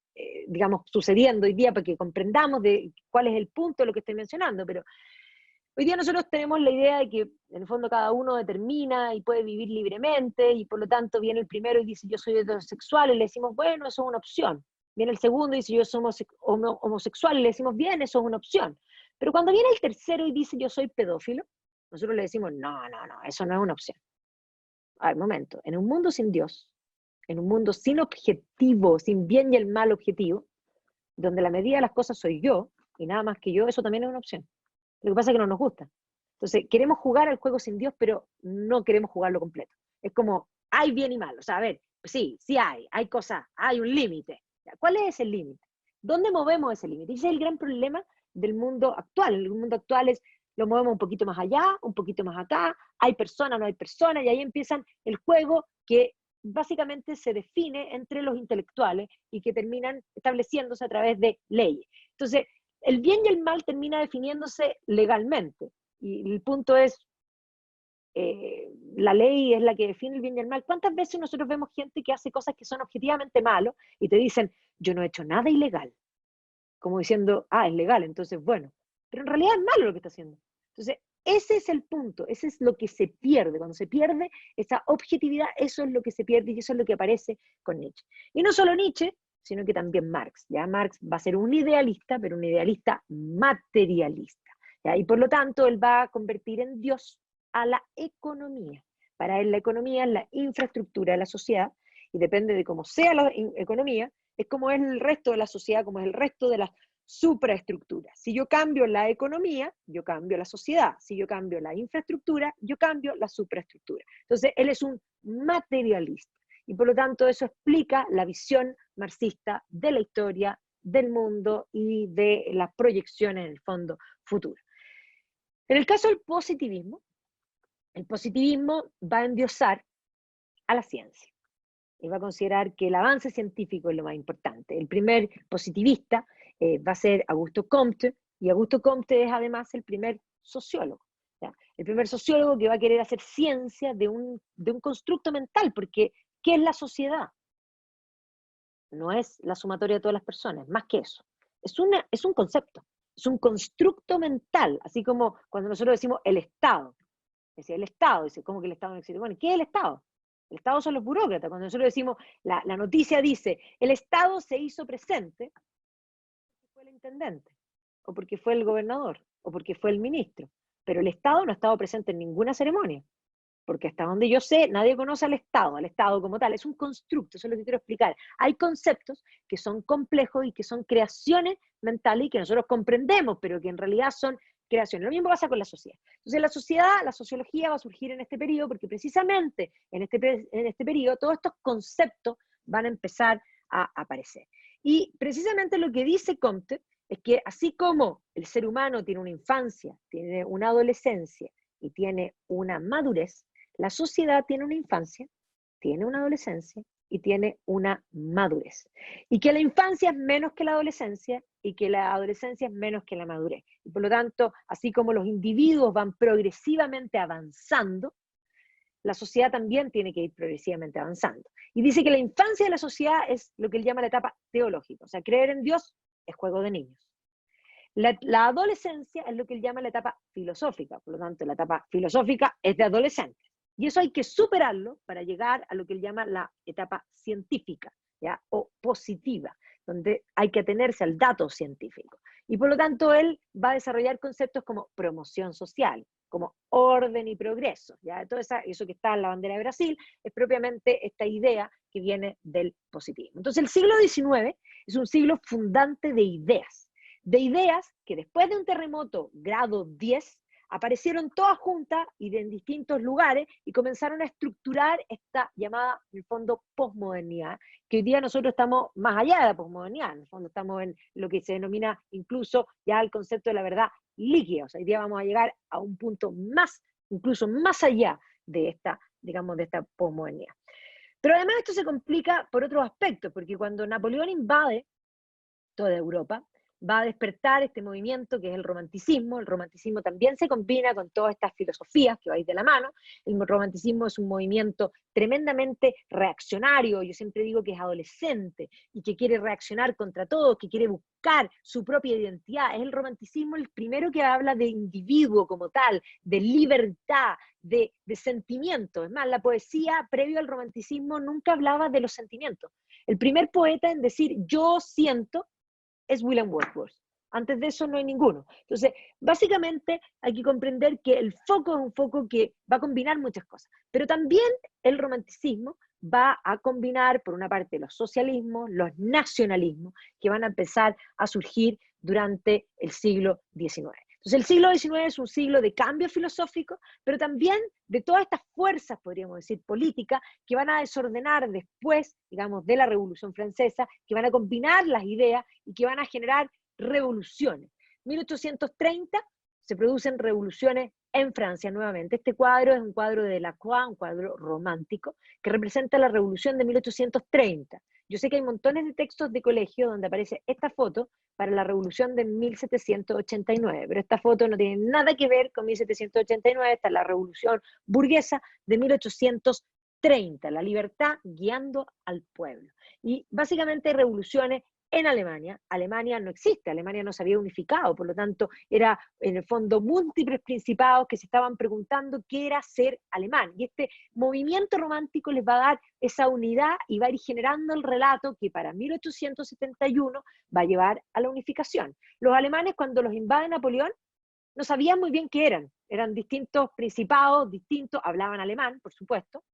digamos, sucediendo hoy día para que comprendamos de cuál es el punto de lo que estoy mencionando, pero hoy día nosotros tenemos la idea de que en el fondo cada uno determina y puede vivir libremente y por lo tanto viene el primero y dice yo soy heterosexual y le decimos bueno, eso es una opción. Viene el segundo y dice yo soy homosexual y le decimos bien, eso es una opción. Pero cuando viene el tercero y dice yo soy pedófilo, nosotros le decimos no, no, no, eso no es una opción. A ver, momento, en un mundo sin Dios, en un mundo sin objetivo, sin bien y el mal objetivo, donde la medida de las cosas soy yo y nada más que yo, eso también es una opción. Lo que pasa es que no nos gusta. Entonces, queremos jugar al juego sin Dios, pero no queremos jugarlo completo. Es como, hay bien y mal. O sea, a ver, sí, sí hay cosas, hay un límite. ¿Cuál es el límite? ¿Dónde movemos ese límite? Ese es el gran problema del mundo actual. El mundo actual es, lo movemos un poquito más allá, un poquito más acá, hay personas, no hay personas, y ahí empiezan el juego que básicamente se define entre los intelectuales y que terminan estableciéndose a través de leyes. Entonces, el bien y el mal termina definiéndose legalmente. Y el punto es, la ley es la que define el bien y el mal. ¿Cuántas veces nosotros vemos gente que hace cosas que son objetivamente malos y te dicen, yo no he hecho nada ilegal? Como diciendo, ah, es legal, entonces bueno. Pero en realidad es malo lo que está haciendo. Entonces, ese es el punto, ese es lo que se pierde. Cuando se pierde esa objetividad, eso es lo que se pierde y eso es lo que aparece con Nietzsche. Y no solo Nietzsche, sino que también Marx. ¿Ya? Marx va a ser un idealista, pero un idealista materialista. ¿Ya? Y por lo tanto, él va a convertir en Dios a la economía. Para él la economía es la infraestructura de la sociedad y depende de cómo sea la economía, es como es el resto de la sociedad, como es el resto de las supraestructuras. Si yo cambio la economía, yo cambio la sociedad. Si yo cambio la infraestructura, yo cambio la supraestructura. Entonces, él es un materialista. Y por lo tanto, eso explica la visión marxista de la historia, del mundo y de las proyecciones, en el fondo, futuras. En el caso del positivismo, el positivismo va a endiosar a la ciencia y va a considerar que el avance científico es lo más importante. El primer positivista va a ser Augusto Comte, y Augusto Comte es además el primer sociólogo. ¿Ya? El primer sociólogo que va a querer hacer ciencia de un constructo mental, porque ¿qué es la sociedad? No es la sumatoria de todas las personas, más que eso. Es un concepto, es un constructo mental, así como cuando nosotros decimos el Estado. Decía el Estado, dice, ¿cómo que el Estado no existe? Bueno, ¿qué es el Estado? El Estado son los burócratas. Cuando nosotros decimos, la noticia dice, el Estado se hizo presente, porque fue el intendente, o porque fue el gobernador, o porque fue el ministro. Pero el Estado no ha estado presente en ninguna ceremonia, porque hasta donde yo sé, nadie conoce al Estado como tal. Es un constructo, eso es lo que quiero explicar. Hay conceptos que son complejos y que son creaciones mentales y que nosotros comprendemos, pero que en realidad son creaciones. Lo mismo pasa con la sociedad. Entonces la sociología va a surgir en este periodo porque precisamente en este periodo todos estos conceptos van a empezar a aparecer. Y precisamente lo que dice Comte es que así como el ser humano tiene una infancia, tiene una adolescencia y tiene una madurez, la sociedad tiene una infancia, tiene una adolescencia y tiene una madurez. Y que la infancia es menos que la adolescencia y que la adolescencia es menos que la madurez. Y por lo tanto, así como los individuos van progresivamente avanzando, la sociedad también tiene que ir progresivamente avanzando. Y dice que la infancia de la sociedad es lo que él llama la etapa teológica. O sea, creer en Dios es juego de niños. La adolescencia es lo que él llama la etapa filosófica. Por lo tanto, la etapa filosófica es de adolescentes. Y eso hay que superarlo para llegar a lo que él llama la etapa científica. ¿ya? O positiva, donde hay que atenerse al dato científico. Y por lo tanto, él va a desarrollar conceptos como promoción social, como orden y progreso. ¿Ya? Todo eso que está en la bandera de Brasil es propiamente esta idea que viene del positivismo. Entonces, el siglo XIX es un siglo fundante de ideas que después de un terremoto grado 10, aparecieron todas juntas y en distintos lugares y comenzaron a estructurar esta llamada, en el fondo, posmodernidad, que hoy día nosotros estamos más allá de la posmodernidad, en el fondo estamos en lo que se denomina incluso ya el concepto de la verdad líquida, o sea, hoy día vamos a llegar a un punto más, incluso más allá de esta, digamos, de esta posmodernidad. Pero además esto se complica por otros aspectos, porque cuando Napoleón invade toda Europa, va a despertar este movimiento que es el romanticismo también se combina con todas estas filosofías que vais de la mano, el romanticismo es un movimiento tremendamente reaccionario, yo siempre digo que es adolescente y que quiere reaccionar contra todo, que quiere buscar su propia identidad, es el romanticismo el primero que habla de individuo como tal, de libertad, de sentimiento, es más, la poesía previo al romanticismo nunca hablaba de los sentimientos, el primer poeta en decir yo siento es William Wordsworth. Antes de eso no hay ninguno. Entonces, básicamente hay que comprender que el foco es un foco que va a combinar muchas cosas, pero también el romanticismo va a combinar, por una parte, los socialismos, los nacionalismos, que van a empezar a surgir durante el siglo XIX. Entonces, el siglo XIX es un siglo de cambio filosófico, pero también de todas estas fuerzas, podríamos decir, políticas, que van a desordenar después, digamos, de la Revolución Francesa, que van a combinar las ideas y que van a generar revoluciones. 1830 se producen revoluciones en Francia nuevamente. Este cuadro es un cuadro de Delacroix, un cuadro romántico, que representa la revolución de 1830. Yo sé que hay montones de textos de colegio donde aparece esta foto para la revolución de 1789, pero esta foto no tiene nada que ver con 1789, esta es la revolución burguesa de 1830, la libertad guiando al pueblo. Y básicamente hay revoluciones en Alemania. Alemania no existe, Alemania no se había unificado, por lo tanto era en el fondo múltiples principados que se estaban preguntando qué era ser alemán. Y este movimiento romántico les va a dar esa unidad y va a ir generando el relato que para 1871 va a llevar a la unificación. Los alemanes cuando los invade Napoleón no sabían muy bien qué eran distintos principados, distintos, hablaban alemán, por supuesto,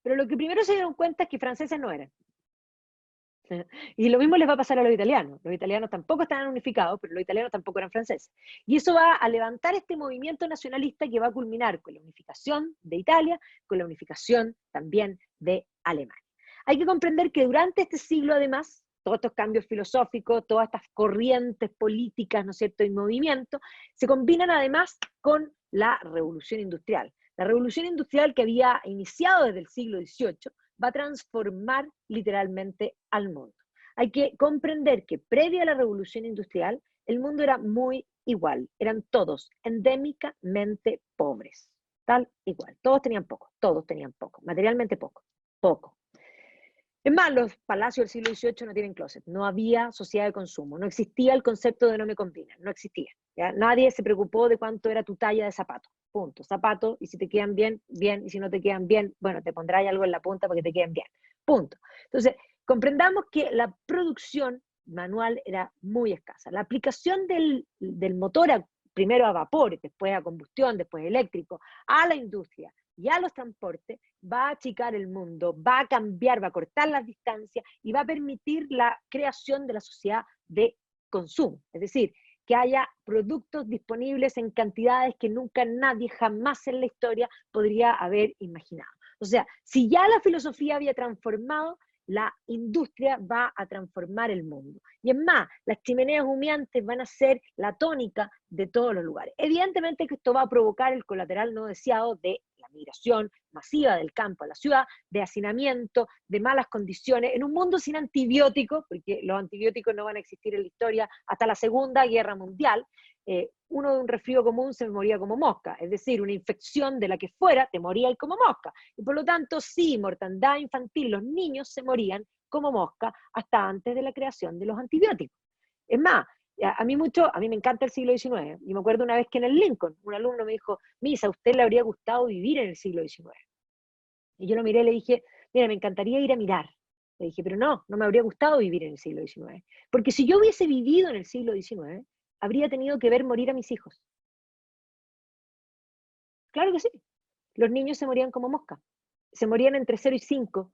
pero lo que primero se dieron cuenta es que franceses no eran. Y lo mismo les va a pasar a los italianos. Los italianos tampoco estaban unificados, pero los italianos tampoco eran franceses. Y eso va a levantar este movimiento nacionalista que va a culminar con la unificación de Italia, con la unificación también de Alemania. Hay que comprender que durante este siglo, además, todos estos cambios filosóficos, todas estas corrientes políticas, ¿no es cierto?, y movimientos, se combinan además con la revolución industrial. La revolución industrial que había iniciado desde el siglo XVIII, va a transformar literalmente al mundo. Hay que comprender que previa a la revolución industrial, el mundo era muy igual, eran todos endémicamente pobres, tal igual, todos tenían poco, materialmente poco, poco. Es más, los palacios del siglo XVIII no tienen closet, no había sociedad de consumo, no existía el concepto de no me combina, no existía. ¿Ya? Nadie se preocupó de cuánto era tu talla de zapato, punto. Zapato, y si te quedan bien, bien, y si no te quedan bien, bueno, te pondrás algo en la punta para que te queden bien, punto. Entonces, comprendamos que la producción manual era muy escasa. La aplicación del motor, primero a vapor, después a combustión, después eléctrico, a la industria, y a los transportes, va a achicar el mundo, va a cambiar, va a cortar las distancias y va a permitir la creación de la sociedad de consumo. Es decir, que haya productos disponibles en cantidades que nunca nadie jamás en la historia podría haber imaginado. O sea, si ya la filosofía había transformado, la industria va a transformar el mundo. Y es más, las chimeneas humeantes van a ser la tónica de todos los lugares. Evidentemente que esto va a provocar el colateral no deseado de la migración masiva del campo a la ciudad, de hacinamiento, de malas condiciones, en un mundo sin antibióticos, porque los antibióticos no van a existir en la historia hasta la Segunda Guerra Mundial. Uno de un resfrío común se moría como mosca, es decir, una infección de la que fuera, te moría como mosca. Y por lo tanto, sí, mortandad infantil, los niños se morían como mosca hasta antes de la creación de los antibióticos. Es más, a mí me encanta el siglo XIX, y me acuerdo una vez que en el Lincoln, un alumno me dijo, Misa, ¿a usted le habría gustado vivir en el siglo XIX? Y yo lo miré y le dije, mira, me encantaría ir a mirar, Le dije, pero no me habría gustado vivir en el siglo XIX. Porque si yo hubiese vivido en el siglo XIX, habría tenido que ver morir a mis hijos. Claro que sí. Los niños se morían como moscas. Se morían entre 0 y 5,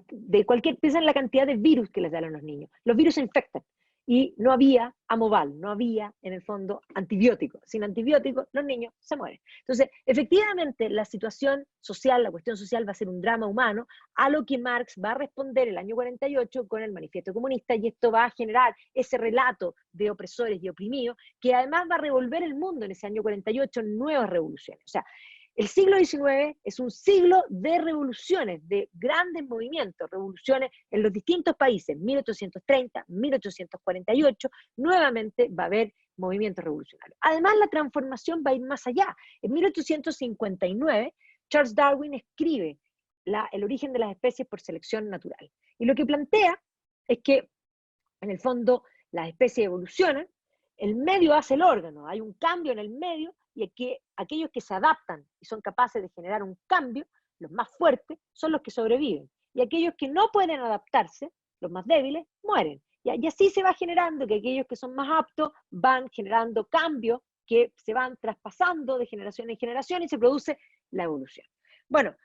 de cualquier, piensa en la cantidad de virus que les dan a los niños. Los virus se infectan. Y no había amoval, no había, en el fondo, antibióticos. Sin antibióticos, los niños se mueren. Entonces, efectivamente, la situación social, la cuestión social va a ser un drama humano, a lo que Marx va a responder el año 48 con el Manifiesto Comunista, y esto va a generar ese relato de opresores y oprimidos, que además va a revolver el mundo en ese año 48 en nuevas revoluciones. O sea, el siglo XIX es un siglo de revoluciones, de grandes movimientos, revoluciones en los distintos países, 1830, 1848, nuevamente va a haber movimientos revolucionarios. Además, la transformación va a ir más allá. En 1859, Charles Darwin escribe El origen de las especies por selección natural. Y lo que plantea es que, en el fondo, las especies evolucionan, el medio hace el órgano, hay un cambio en el medio, y que aquellos que se adaptan y son capaces de generar un cambio, los más fuertes, son los que sobreviven. Y aquellos que no pueden adaptarse, los más débiles, mueren. Y así se va generando que aquellos que son más aptos van generando cambios que se van traspasando de generación en generación y se produce la evolución. Bueno,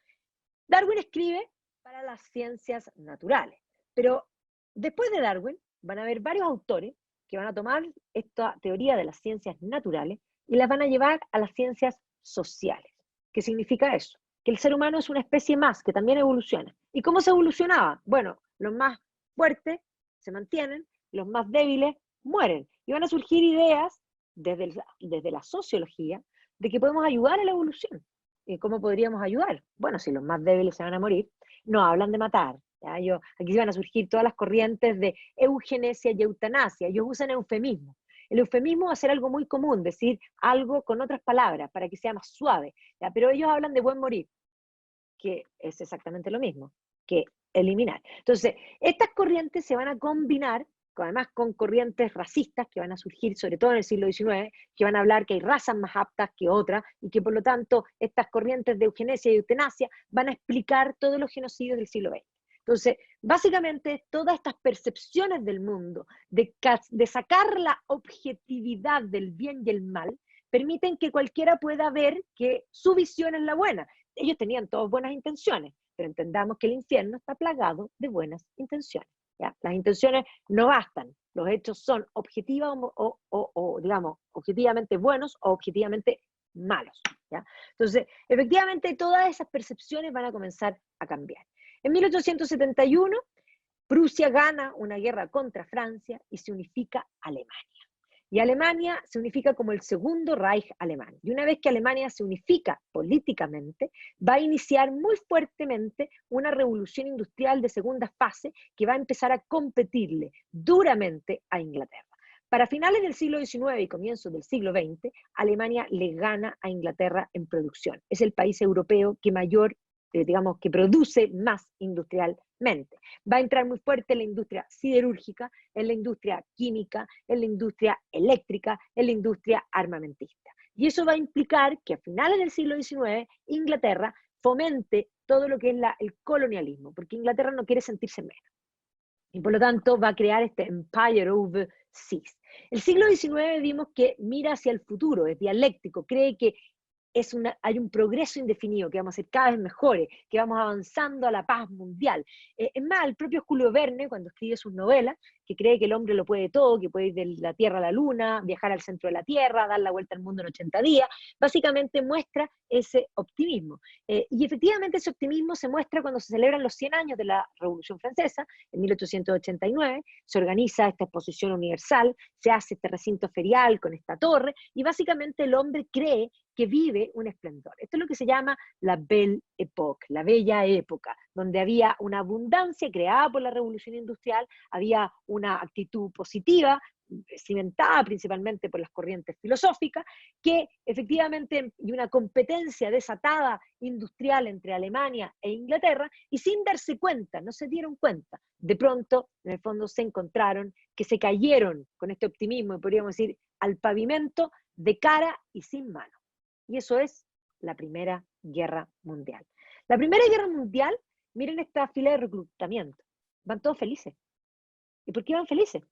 Darwin escribe para las ciencias naturales, pero después de Darwin van a haber varios autores que van a tomar esta teoría de las ciencias naturales y las van a llevar a las ciencias sociales. ¿Qué significa eso? Que el ser humano es una especie más, que también evoluciona. ¿Y cómo se evolucionaba? Bueno, los más fuertes se mantienen, los más débiles mueren. Y van a surgir ideas desde la sociología de que podemos ayudar a la evolución. ¿Y cómo podríamos ayudar? Bueno, si los más débiles se van a morir, no hablan de matar. Aquí van a surgir todas las corrientes de eugenesia y eutanasia. Ellos usan eufemismos. El eufemismo va a ser algo muy común, decir algo con otras palabras para que sea más suave, ¿ya? Pero ellos hablan de buen morir, que es exactamente lo mismo, que eliminar. Entonces, estas corrientes se van a combinar, además con corrientes racistas que van a surgir, sobre todo en el siglo XIX, que van a hablar que hay razas más aptas que otras, y que por lo tanto estas corrientes de eugenesia y eutanasia van a explicar todos los genocidios del siglo XX. Entonces, básicamente, todas estas percepciones del mundo, de sacar la objetividad del bien y el mal, permiten que cualquiera pueda ver que su visión es la buena. Ellos tenían todas buenas intenciones, pero entendamos que el infierno está plagado de buenas intenciones. ¿Ya? Las intenciones no bastan, los hechos son objetivos digamos, objetivamente buenos o objetivamente malos. ¿Ya? Entonces, efectivamente, todas esas percepciones van a comenzar a cambiar. En 1871, Prusia gana una guerra contra Francia y se unifica Alemania. Y Alemania se unifica como el segundo Reich alemán. Y una vez que Alemania se unifica políticamente, va a iniciar muy fuertemente una revolución industrial de segunda fase que va a empezar a competirle duramente a Inglaterra. Para finales del siglo XIX y comienzos del siglo XX, Alemania le gana a Inglaterra en producción. Es el país europeo que que produce más industrialmente. Va a entrar muy fuerte en la industria siderúrgica, en la industria química, en la industria eléctrica, en la industria armamentista. Y eso va a implicar que a finales del siglo XIX, Inglaterra fomente todo lo que es el colonialismo, porque Inglaterra no quiere sentirse menos. Y por lo tanto va a crear este Empire over Seas. El siglo XIX vimos que mira hacia el futuro, es dialéctico, cree que hay un progreso indefinido, que vamos a ser cada vez mejores, que vamos avanzando a la paz mundial. Es más, el propio Julio Verne, cuando escribe sus novelas, que cree que el hombre lo puede todo, que puede ir de la Tierra a la Luna, viajar al centro de la Tierra, dar la vuelta al mundo en 80 días, básicamente muestra ese optimismo. Y efectivamente ese optimismo se muestra cuando se celebran los 100 años de la Revolución Francesa, en 1889, se organiza esta exposición universal, se hace este recinto ferial con esta torre, y básicamente el hombre cree que vive un esplendor. Esto es lo que se llama la Belle Époque, la bella época, donde había una abundancia creada por la revolución industrial, había una actitud positiva, cimentada principalmente por las corrientes filosóficas, que efectivamente, y una competencia desatada industrial entre Alemania e Inglaterra, y sin darse cuenta, no se dieron cuenta, de pronto, en el fondo se encontraron que se cayeron con este optimismo, y podríamos decir, al pavimento de cara y sin mano. Y eso es la Primera Guerra Mundial. La Primera Guerra Mundial, miren esta fila de reclutamiento. van todos felices. ¿Y por qué iban felices?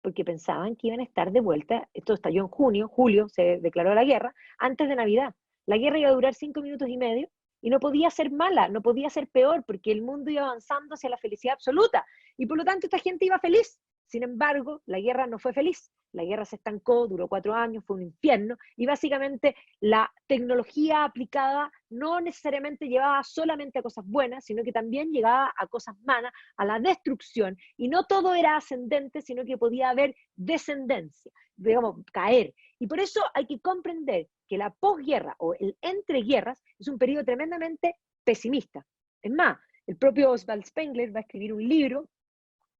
Porque pensaban que iban a estar de vuelta, esto estalló en junio, julio se declaró la guerra, antes de Navidad. La guerra iba a durar 5 minutos y medio y no podía ser mala, no podía ser peor, porque el mundo iba avanzando hacia la felicidad absoluta. Y por lo tanto esta gente iba feliz. Sin embargo, la guerra no fue feliz. La guerra se estancó, duró 4 años, fue un infierno, y básicamente la tecnología aplicada no necesariamente llevaba solamente a cosas buenas, sino que también llegaba a cosas malas, a la destrucción, y no todo era ascendente, sino que podía haber descendencia, digamos, caer. Y por eso hay que comprender que la posguerra o el entreguerras es un periodo tremendamente pesimista. Es más, el propio Oswald Spengler va a escribir un libro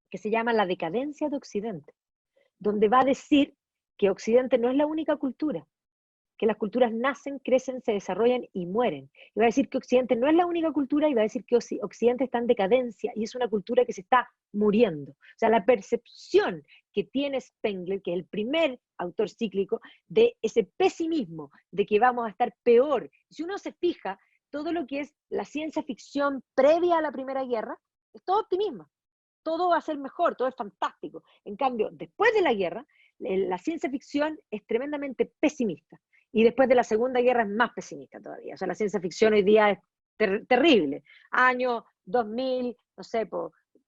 que se llama La decadencia de Occidente, donde va a decir que Occidente no es la única cultura, que las culturas nacen, crecen, se desarrollan y mueren. Y va a decir que Occidente no es la única cultura, y va a decir que Occidente está en decadencia y es una cultura que se está muriendo. O sea, la percepción que tiene Spengler, que es el primer autor cíclico, de ese pesimismo, de que vamos a estar peor. Si uno se fija, todo lo que es la ciencia ficción previa a la Primera Guerra, es todo optimismo. Todo va a ser mejor, todo es fantástico. En cambio, después de la guerra, la ciencia ficción es tremendamente pesimista. Y después de la Segunda Guerra es más pesimista todavía. O sea, la ciencia ficción hoy día es terrible. Año 2000, no sé,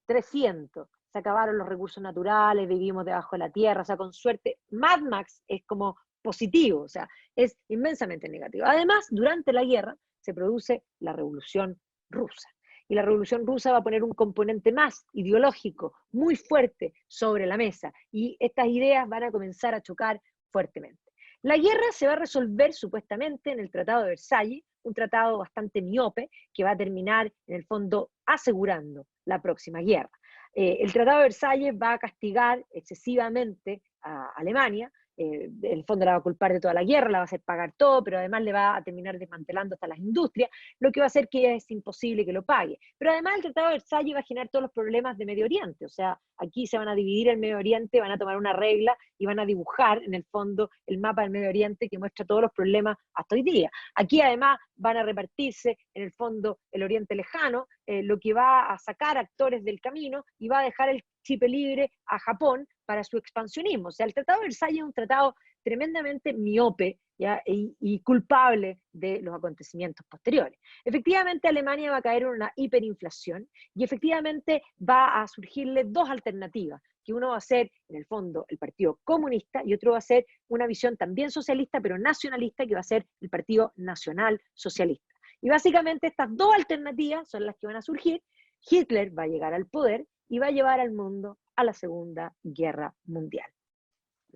300. Se acabaron los recursos naturales, vivimos debajo de la tierra. O sea, con suerte, Mad Max es como positivo. O sea, es inmensamente negativo. Además, durante la guerra se produce la Revolución Rusa. Y la Revolución Rusa va a poner un componente más ideológico, muy fuerte sobre la mesa. Y estas ideas van a comenzar a chocar fuertemente. La guerra se va a resolver supuestamente en el Tratado de Versalles, un tratado bastante miope que va a terminar en el fondo asegurando la próxima guerra. El Tratado de Versalles va a castigar excesivamente a Alemania. El fondo la va a culpar de toda la guerra, la va a hacer pagar todo, pero además le va a terminar desmantelando hasta las industrias, lo que va a hacer que es imposible que lo pague. Pero además el Tratado de Versalles va a generar todos los problemas de Medio Oriente. O sea, aquí se van a dividir el Medio Oriente, van a tomar una regla y van a dibujar en el fondo el mapa del Medio Oriente que muestra todos los problemas hasta hoy día. Aquí además van a repartirse en el fondo el Oriente Lejano, lo que va a sacar actores del camino y va a dejar el chip libre a Japón para su expansionismo. O sea, el Tratado de Versalles es un tratado tremendamente miope, ¿ya? Y culpable de los acontecimientos posteriores. Efectivamente, Alemania va a caer en una hiperinflación y efectivamente va a surgirle dos alternativas, que uno va a ser, en el fondo, el Partido Comunista y otro va a ser una visión también socialista, pero nacionalista, que va a ser el Partido Nacional Socialista. Y básicamente estas dos alternativas son las que van a surgir. Hitler va a llegar al poder y va a llevar al mundo a la Segunda Guerra Mundial.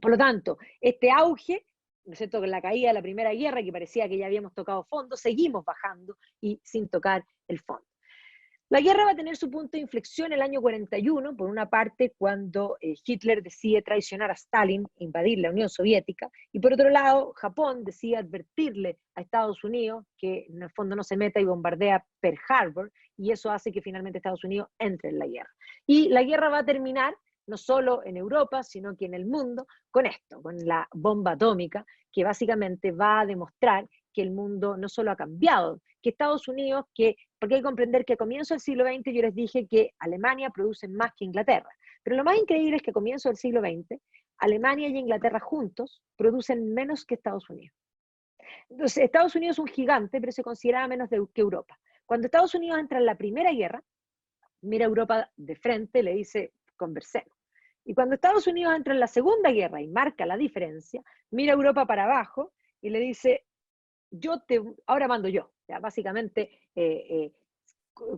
Por lo tanto, este auge, ¿no es cierto?, con la caída de la Primera Guerra, que parecía que ya habíamos tocado fondo, seguimos bajando y sin tocar el fondo. La guerra va a tener su punto de inflexión el año 41, por una parte cuando Hitler decide traicionar a Stalin, invadir la Unión Soviética, y por otro lado Japón decide advertirle a Estados Unidos que en el fondo no se meta y bombardea Pearl Harbor, y eso hace que finalmente Estados Unidos entre en la guerra. Y la guerra va a terminar no solo en Europa, sino que en el mundo, con esto, con la bomba atómica, que básicamente va a demostrar que el mundo no solo ha cambiado, que Estados Unidos, porque hay que comprender que a comienzos del siglo XX yo les dije que Alemania produce más que Inglaterra, pero lo más increíble es que a comienzos del siglo XX, Alemania y Inglaterra juntos producen menos que Estados Unidos. Entonces, Estados Unidos es un gigante, pero se consideraba menos que Europa. Cuando Estados Unidos entra en la Primera Guerra, mira a Europa de frente, le dice, conversemos. Y cuando Estados Unidos entra en la Segunda Guerra y marca la diferencia, mira a Europa para abajo y le dice, ahora mando yo. Ya, básicamente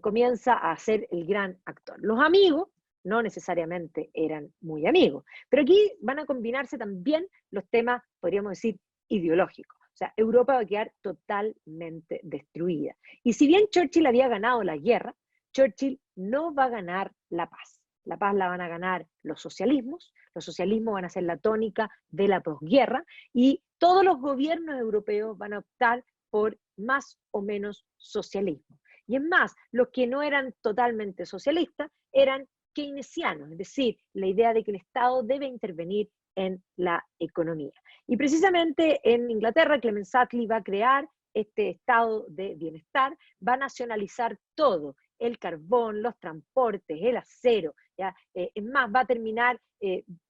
comienza a ser el gran actor. Los amigos no necesariamente eran muy amigos, pero aquí van a combinarse también los temas, podríamos decir, ideológicos. O sea, Europa va a quedar totalmente destruida. Y si bien Churchill había ganado la guerra, Churchill no va a ganar la paz. La paz la van a ganar los socialismos van a ser la tónica de la posguerra, y todos los gobiernos europeos van a optar por más o menos socialismo. Y es más, los que no eran totalmente socialistas eran keynesianos, es decir, la idea de que el Estado debe intervenir en la economía. Y precisamente en Inglaterra, Clement Attlee va a crear este estado de bienestar, va a nacionalizar todo, el carbón, los transportes, el acero, ¿ya? Es más, va a terminar,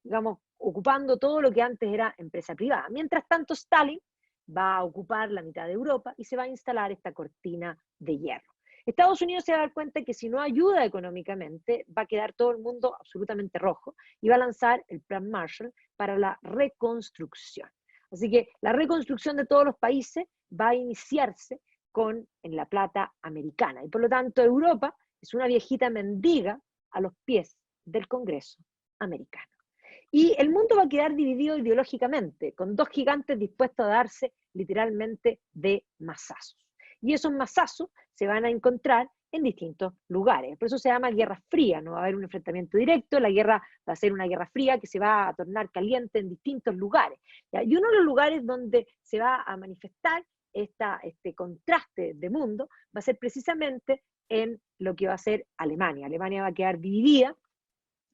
digamos, ocupando todo lo que antes era empresa privada. Mientras tanto, Stalin va a ocupar la mitad de Europa y se va a instalar esta cortina de hierro. Estados Unidos se va a dar cuenta que si no ayuda económicamente, va a quedar todo el mundo absolutamente rojo y va a lanzar el Plan Marshall para la reconstrucción. Así que la reconstrucción de todos los países va a iniciarse en la plata americana. Y por lo tanto, Europa es una viejita mendiga a los pies del Congreso americano. Y el mundo va a quedar dividido ideológicamente, con dos gigantes dispuestos a darse literalmente de mazazos. Y esos mazazos se van a encontrar en distintos lugares. Por eso se llama Guerra Fría, no va a haber un enfrentamiento directo, la guerra va a ser una guerra fría que se va a tornar caliente en distintos lugares. ¿Ya? Y uno de los lugares donde se va a manifestar este contraste de mundo va a ser precisamente en lo que va a ser Alemania. Alemania va a quedar dividida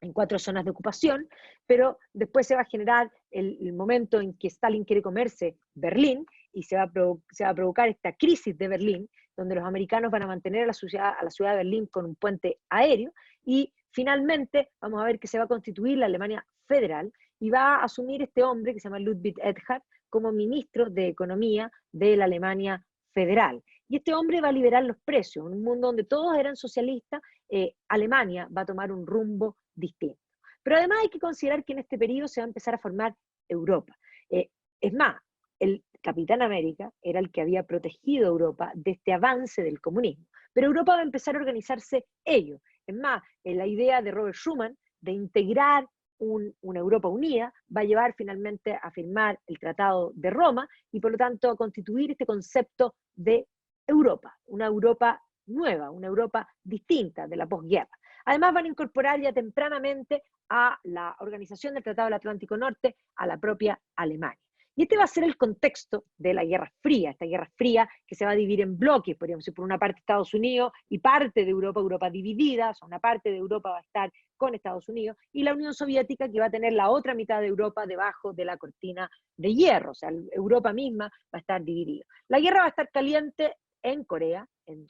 en 4 zonas de ocupación, pero después se va a generar el momento en que Stalin quiere comerse Berlín y se va a provocar esta crisis de Berlín, donde los americanos van a mantener a la ciudad de Berlín con un puente aéreo, y finalmente vamos a ver que se va a constituir la Alemania federal, y va a asumir este hombre que se llama Ludwig Erhard como ministro de Economía de la Alemania federal. Y este hombre va a liberar los precios. En un mundo donde todos eran socialistas, Alemania va a tomar un rumbo distinto. Pero además hay que considerar que en este periodo se va a empezar a formar Europa. Es más, el Capitán América era el que había protegido a Europa de este avance del comunismo. Pero Europa va a empezar a organizarse ello. Es más, la idea de Robert Schuman de integrar una Europa unida va a llevar finalmente a firmar el Tratado de Roma y por lo tanto a constituir este concepto de Europa, una Europa nueva, una Europa distinta de la posguerra. Además van a incorporar ya tempranamente a la Organización del Tratado del Atlántico Norte a la propia Alemania. Y este va a ser el contexto de la Guerra Fría, esta Guerra Fría que se va a dividir en bloques, podríamos decir, por una parte Estados Unidos y parte de Europa, Europa dividida, o sea, una parte de Europa va a estar con Estados Unidos, y la Unión Soviética que va a tener la otra mitad de Europa debajo de la cortina de hierro, o sea, Europa misma va a estar dividida. La guerra va a estar caliente en Corea, en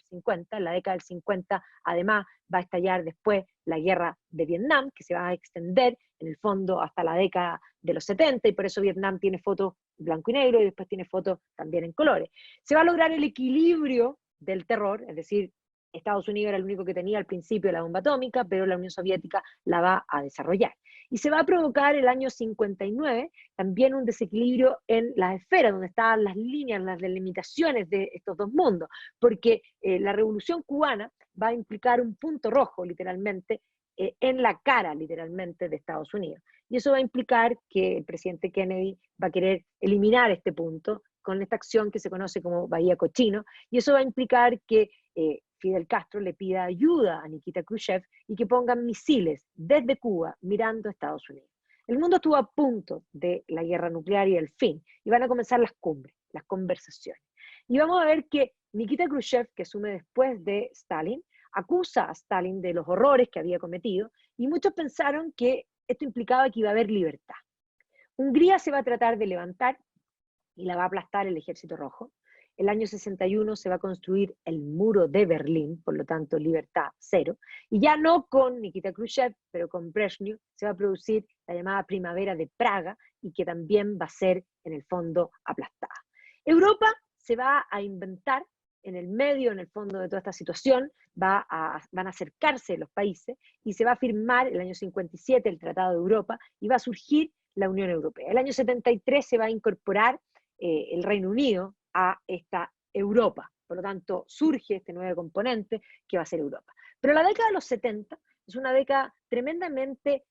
la década del 50, además va a estallar después la guerra de Vietnam, que se va a extender en el fondo hasta la década de los 70, y por eso Vietnam tiene fotos blanco y negro y después tiene fotos también en colores. Se va a lograr el equilibrio del terror, es decir, Estados Unidos era el único que tenía al principio la bomba atómica, pero la Unión Soviética la va a desarrollar. Y se va a provocar el año 59 también un desequilibrio en las esferas, donde estaban las líneas, las delimitaciones de estos dos mundos, porque la revolución cubana va a implicar un punto rojo, literalmente, en la cara, literalmente, de Estados Unidos. Y eso va a implicar que el presidente Kennedy va a querer eliminar este punto con esta acción que se conoce como Bahía Cochino, y eso va a implicar que Fidel Castro le pida ayuda a Nikita Khrushchev y que pongan misiles desde Cuba mirando a Estados Unidos. El mundo estuvo a punto de la guerra nuclear y el fin, y van a comenzar las cumbres, las conversaciones. Y vamos a ver que Nikita Khrushchev, que asume después de Stalin, acusa a Stalin de los horrores que había cometido, y muchos pensaron que esto implicaba que iba a haber libertad. Hungría se va a tratar de levantar y la va a aplastar el Ejército Rojo. El año 61 se va a construir el muro de Berlín, por lo tanto libertad cero, y ya no con Nikita Khrushchev, pero con Brezhnev se va a producir la llamada Primavera de Praga, y que también va a ser en el fondo aplastada. Europa se va a inventar en el medio, en el fondo de toda esta situación, van a acercarse los países y se va a firmar el año 57 el Tratado de Europa y va a surgir la Unión Europea. El año 73 se va a incorporar el Reino Unido a esta Europa. Por lo tanto, surge este nuevo componente que va a ser Europa. Pero la década de los 70 es una década tremendamente,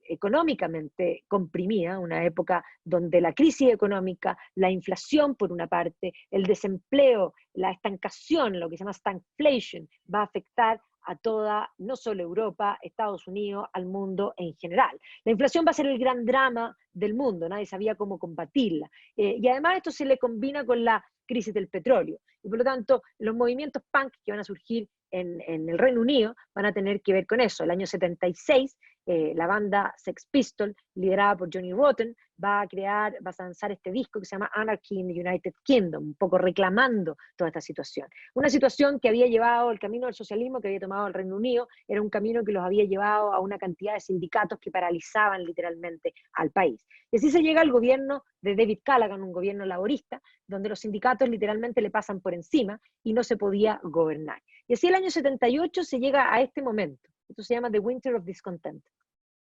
económicamente comprimida, una época donde la crisis económica, la inflación por una parte, el desempleo, la estancación, lo que se llama stagflation, va a afectar a toda, no solo Europa, Estados Unidos, al mundo en general. La inflación va a ser el gran drama del mundo, nadie sabía cómo combatirla. Y además esto se le combina con la crisis del petróleo. Y por lo tanto, los movimientos punk que van a surgir en el Reino Unido van a tener que ver con eso. El año 76 la banda Sex Pistols, liderada por Johnny Rotten, va a lanzar este disco que se llama Anarchy in the United Kingdom, un poco reclamando toda esta situación. Una situación que había llevado el camino del socialismo que había tomado el Reino Unido, era un camino que los había llevado a una cantidad de sindicatos que paralizaban literalmente al país. Y así se llega al gobierno de David Callaghan, un gobierno laborista, donde los sindicatos literalmente le pasan por encima y no se podía gobernar. Y así el año 78 se llega a este momento. Esto se llama The Winter of Discontent.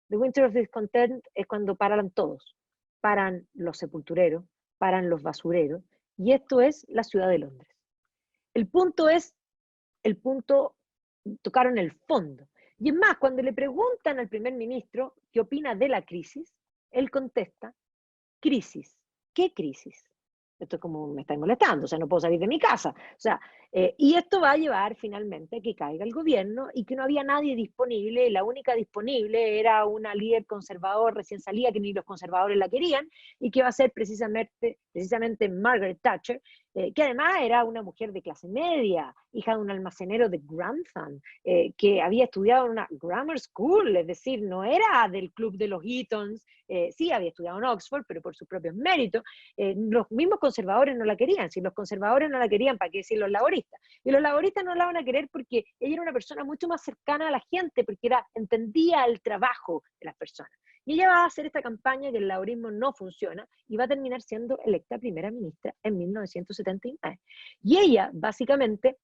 The Winter of Discontent es cuando paran todos. Paran los sepultureros, paran los basureros, y esto es la ciudad de Londres. El punto, tocaron el fondo. Y es más, cuando le preguntan al primer ministro qué opina de la crisis, él contesta, crisis. ¿Qué crisis? Esto es como, me estáis molestando, o sea, no puedo salir de mi casa. O sea, y esto va a llevar finalmente a que caiga el gobierno y que no había nadie disponible, la única disponible era una líder conservador recién salida, que ni los conservadores la querían, y que va a ser precisamente Margaret Thatcher, que además era una mujer de clase media, hija de un almacenero de Grantham, que había estudiado en una grammar school, es decir, no era del club de los Eatons, sí había estudiado en Oxford, pero por sus propios méritos. Los mismos conservadores no la querían. Si los conservadores no la querían, ¿para qué decir los laboristas? Y los laboristas no la van a querer porque ella era una persona mucho más cercana a la gente, porque entendía el trabajo de las personas. Y ella va a hacer esta campaña que el laborismo no funciona y va a terminar siendo electa primera ministra en 1979. Y ella, básicamente,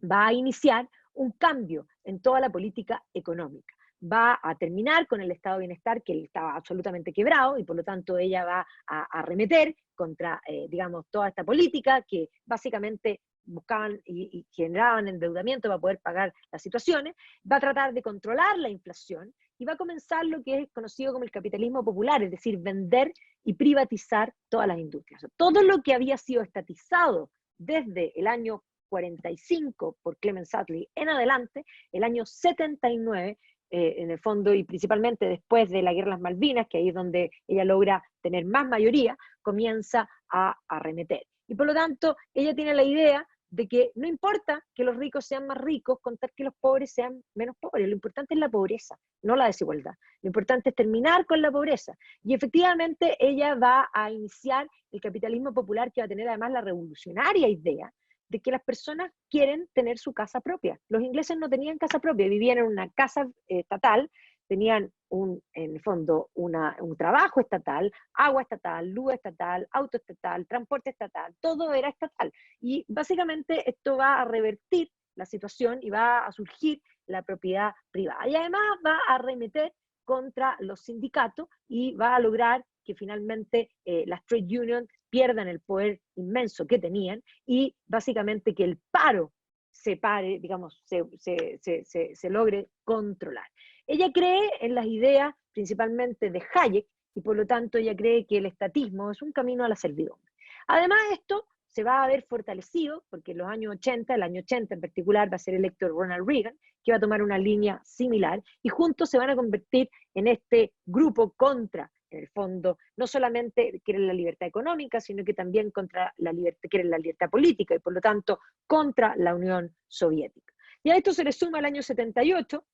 va a iniciar un cambio en toda la política económica. Va a terminar con el estado de bienestar, que estaba absolutamente quebrado, y por lo tanto ella va a arremeter contra, digamos, toda esta política que básicamente buscaban y generaban endeudamiento para poder pagar las situaciones. Va a tratar de controlar la inflación y va a comenzar lo que es conocido como el capitalismo popular, es decir, vender y privatizar todas las industrias. Todo lo que había sido estatizado desde el año 45 por Clemens Attlee en adelante, el año 79, en el fondo, y principalmente después de la Guerra de las Malvinas, que ahí es donde ella logra tener más mayoría, comienza a arremeter. Y por lo tanto, ella tiene la idea de que no importa que los ricos sean más ricos, con tal que los pobres sean menos pobres. Lo importante es la pobreza, no la desigualdad. Lo importante es terminar con la pobreza. Y efectivamente ella va a iniciar el capitalismo popular, que va a tener además la revolucionaria idea de que las personas quieren tener su casa propia. Los ingleses no tenían casa propia, vivían en una casa estatal, tenían en el fondo un trabajo estatal, agua estatal, luz estatal, auto estatal, transporte estatal, todo era estatal. Y básicamente esto va a revertir la situación y va a surgir la propiedad privada. Y además va a arremeter contra los sindicatos y va a lograr que finalmente las trade unions pierdan el poder inmenso que tenían y básicamente que el paro se pare, digamos, se logre controlar. Ella cree en las ideas principalmente de Hayek y por lo tanto ella cree que el estatismo es un camino a la servidumbre. Además esto se va a ver fortalecido porque en los años 80, el año 80 en particular, va a ser electo Ronald Reagan, que va a tomar una línea similar y juntos se van a convertir en este grupo contra, en el fondo, no solamente quieren la libertad económica, sino que también quieren la libertad política y por lo tanto contra la Unión Soviética. Y a esto se le suma el año 78,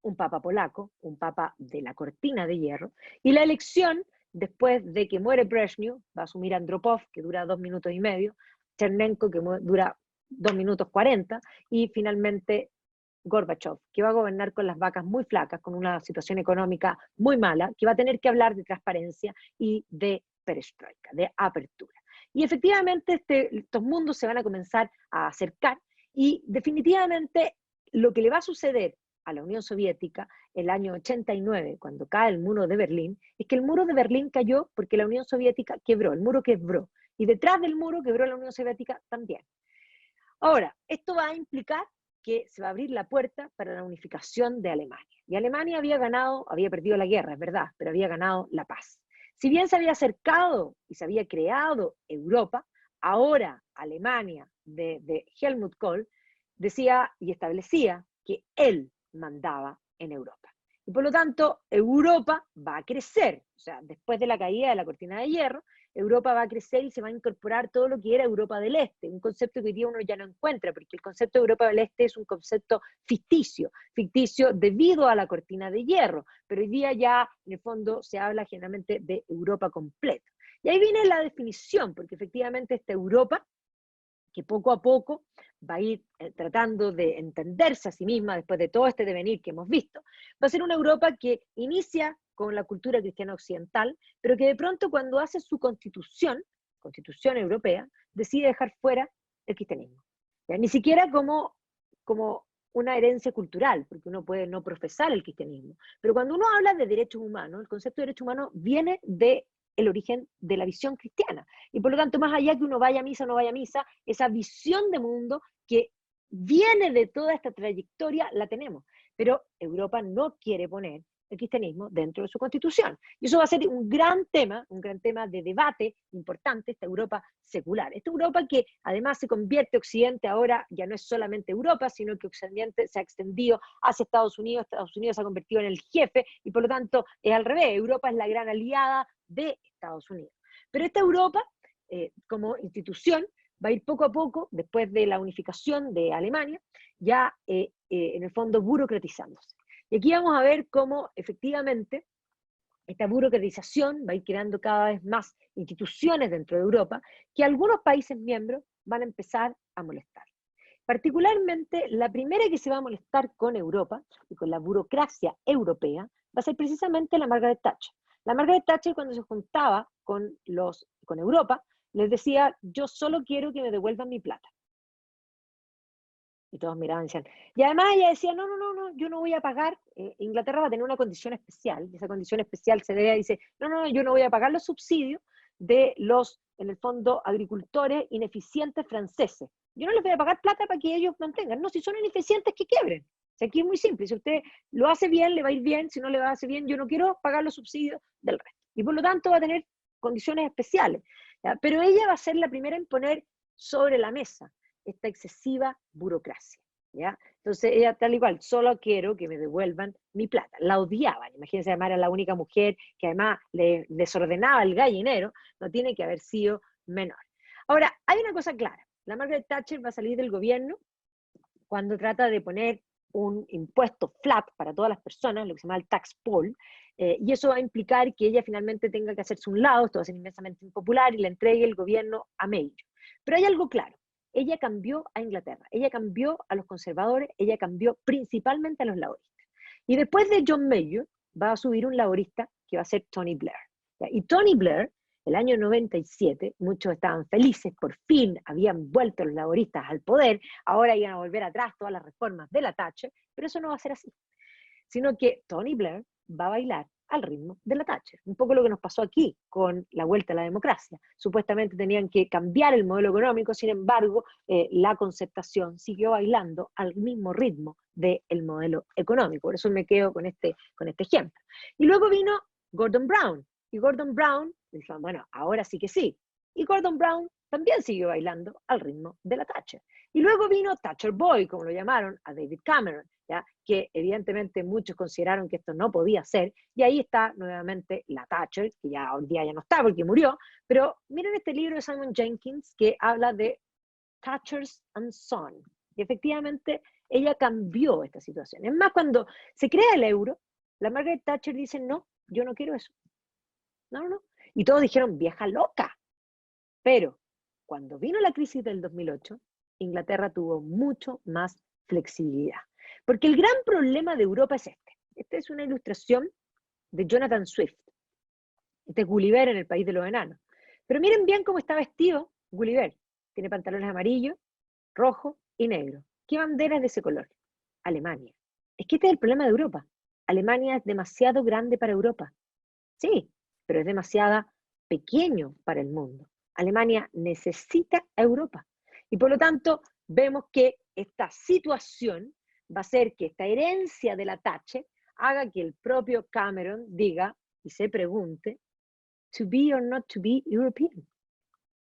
un papa polaco, un papa de la cortina de hierro, y la elección, después de que muere Brezhnev, va a asumir Andropov, que dura 2 minutos y medio, Chernenko, que dura 2 minutos 40, y finalmente Gorbachev, que va a gobernar con las vacas muy flacas, con una situación económica muy mala, que va a tener que hablar de transparencia y de perestroika, de apertura. Y efectivamente estos mundos se van a comenzar a acercar y definitivamente lo que le va a suceder a la Unión Soviética el año 89, cuando cae el muro de Berlín, es que el muro de Berlín cayó porque la Unión Soviética quebró, el muro quebró, y detrás del muro quebró la Unión Soviética también. Ahora, esto va a implicar que se va a abrir la puerta para la unificación de Alemania. Y Alemania había perdido la guerra, es verdad, pero había ganado la paz. Si bien se había acercado y se había creado Europa, ahora Alemania de Helmut Kohl decía y establecía que él mandaba en Europa. Y por lo tanto, Europa va a crecer. O sea, después de la caída de la cortina de hierro, Europa va a crecer y se va a incorporar todo lo que era Europa del Este, un concepto que hoy día uno ya no encuentra, porque el concepto de Europa del Este es un concepto ficticio debido a la cortina de hierro, pero hoy día ya en el fondo se habla generalmente de Europa completa. Y ahí viene la definición, porque efectivamente esta Europa, que poco a poco va a ir tratando de entenderse a sí misma después de todo este devenir que hemos visto, va a ser una Europa que inicia con la cultura cristiana occidental, pero que de pronto cuando hace su constitución europea, decide dejar fuera el cristianismo. ¿Ya? Ni siquiera como una herencia cultural, porque uno puede no profesar el cristianismo, pero cuando uno habla de derechos humanos, el concepto de derecho humano viene de el origen de la visión cristiana. Y por lo tanto, más allá que uno vaya a misa o no vaya a misa, esa visión de mundo que viene de toda esta trayectoria la tenemos. Pero Europa no quiere poner el cristianismo dentro de su constitución. Y eso va a ser un gran tema de debate importante, esta Europa secular. Esta Europa que además se convierte Occidente ahora, ya no es solamente Europa, sino que Occidente se ha extendido hacia Estados Unidos se ha convertido en el jefe, y por lo tanto es al revés, Europa es la gran aliada de Estados Unidos. Pero esta Europa, como institución, va a ir poco a poco, después de la unificación de Alemania, ya en el fondo burocratizándose. Y aquí vamos a ver cómo efectivamente esta burocratización va a ir creando cada vez más instituciones dentro de Europa que algunos países miembros van a empezar a molestar. Particularmente, la primera que se va a molestar con Europa y con la burocracia europea va a ser precisamente la Margaret Thatcher. La Margaret Thatcher, cuando se juntaba con Europa, les decía: yo solo quiero que me devuelvan mi plata. Y todos miraban y decían, y además ella decía, no, yo no voy a pagar, Inglaterra va a tener una condición especial, y esa condición especial se debe, dice, no, yo no voy a pagar los subsidios de los, en el fondo, agricultores ineficientes franceses. Yo no les voy a pagar plata para que ellos mantengan, no, si son ineficientes, que quiebren. O sea, aquí es muy simple, si usted lo hace bien, le va a ir bien, si no le va a hacer bien, yo no quiero pagar los subsidios del resto. Y por lo tanto va a tener condiciones especiales. ¿Ya? Pero ella va a ser la primera en poner sobre la mesa esta excesiva burocracia, ¿ya? Entonces ella tal y cual, solo quiero que me devuelvan mi plata. La odiaban, imagínense, además era la única mujer que además le desordenaba el gallinero, no tiene que haber sido menor. Ahora, hay una cosa clara, la Margaret Thatcher va a salir del gobierno cuando trata de poner un impuesto flat para todas las personas, lo que se llama el tax poll, y eso va a implicar que ella finalmente tenga que hacerse un lado, esto va a ser inmensamente impopular, y le entregue el gobierno a May. Pero hay algo claro, ella cambió a Inglaterra, ella cambió a los conservadores, ella cambió principalmente a los laboristas. Y después de John Major va a subir un laborista que va a ser Tony Blair. ¿Ya? Y Tony Blair, el año 97, muchos estaban felices, por fin habían vuelto los laboristas al poder, ahora iban a volver atrás todas las reformas de la Thatcher, pero eso no va a ser así, sino que Tony Blair va a bailar al ritmo de la Thatcher. Un poco lo que nos pasó aquí con la vuelta a la democracia. Supuestamente tenían que cambiar el modelo económico, sin embargo, la concertación siguió bailando al mismo ritmo del modelo económico. Por eso me quedo con este ejemplo. Y luego vino Gordon Brown. Y Gordon Brown, dijeron, bueno, ahora sí que sí. Y Gordon Brown también siguió bailando al ritmo de la Thatcher. Y luego vino Thatcher Boy, como lo llamaron, a David Cameron, ¿ya? Que evidentemente muchos consideraron que esto no podía ser, y ahí está nuevamente la Thatcher, que ya hoy día ya no está porque murió, pero miren este libro de Simon Jenkins que habla de Thatcher's and Son, y efectivamente ella cambió esta situación. Es más, cuando se crea el euro, la Margaret Thatcher dice, no, yo no quiero eso. No. Y todos dijeron, vieja loca. Pero cuando vino la crisis del 2008, Inglaterra tuvo mucho más flexibilidad. Porque el gran problema de Europa es este. Esta es una ilustración de Jonathan Swift. Este es Gulliver en el País de los Enanos. Pero miren bien cómo está vestido Gulliver. Tiene pantalones amarillos, rojo y negro. ¿Qué bandera es de ese color? Alemania. Es que este es el problema de Europa. Alemania es demasiado grande para Europa. Sí, pero es demasiado pequeño para el mundo. Alemania necesita a Europa. Y por lo tanto, vemos que esta situación va a hacer que esta herencia de la Thatcher haga que el propio Cameron diga y se pregunte, to be or not to be European.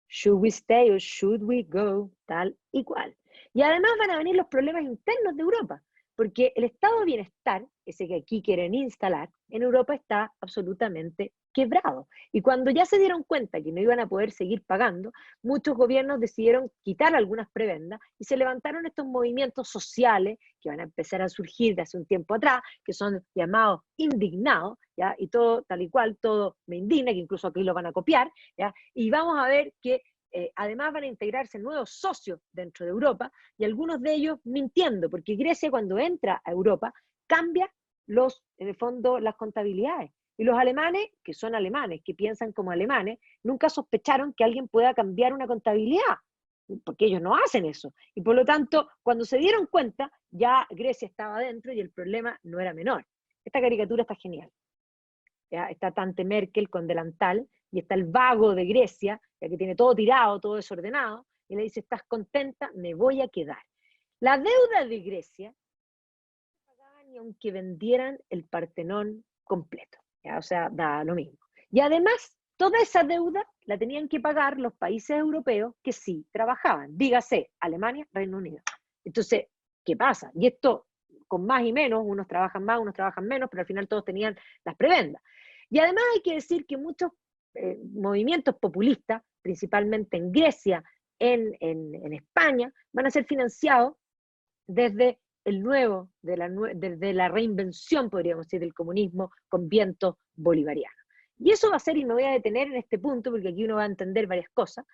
Should we stay or should we go? Tal y cual. Y además van a venir los problemas internos de Europa, porque el estado de bienestar, ese que aquí quieren instalar, en Europa está absolutamente quebrados. Y cuando ya se dieron cuenta que no iban a poder seguir pagando, muchos gobiernos decidieron quitar algunas prebendas y se levantaron estos movimientos sociales que van a empezar a surgir de hace un tiempo atrás, que son llamados indignados, ¿ya? Y todo tal y cual, todo me indigna, que incluso aquí lo van a copiar, ¿ya? Y vamos a ver que además van a integrarse nuevos socios dentro de Europa, y algunos de ellos mintiendo, porque Grecia cuando entra a Europa cambia en el fondo las contabilidades. Y los alemanes, que son alemanes, que piensan como alemanes, nunca sospecharon que alguien pueda cambiar una contabilidad, porque ellos no hacen eso. Y por lo tanto, cuando se dieron cuenta, ya Grecia estaba dentro y el problema no era menor. Esta caricatura está genial. ¿Ya? Está Tante Merkel con delantal, y está el vago de Grecia, ya que tiene todo tirado, todo desordenado, y le dice, ¿estás contenta? Me voy a quedar. La deuda de Grecia no pagaba ni aunque vendieran el Partenón completo, ¿ya? O sea, da lo mismo. Y además, toda esa deuda la tenían que pagar los países europeos que sí trabajaban, dígase, Alemania, Reino Unido. Entonces, ¿qué pasa? Y esto, con más y menos, unos trabajan más, unos trabajan menos, pero al final todos tenían las prebendas. Y además hay que decir que muchos movimientos populistas, principalmente en Grecia, en España, van a ser financiados desde desde la reinvención, podríamos decir, del comunismo con viento bolivariano. Y eso va a ser, y me voy a detener en este punto, porque aquí uno va a entender varias cosas,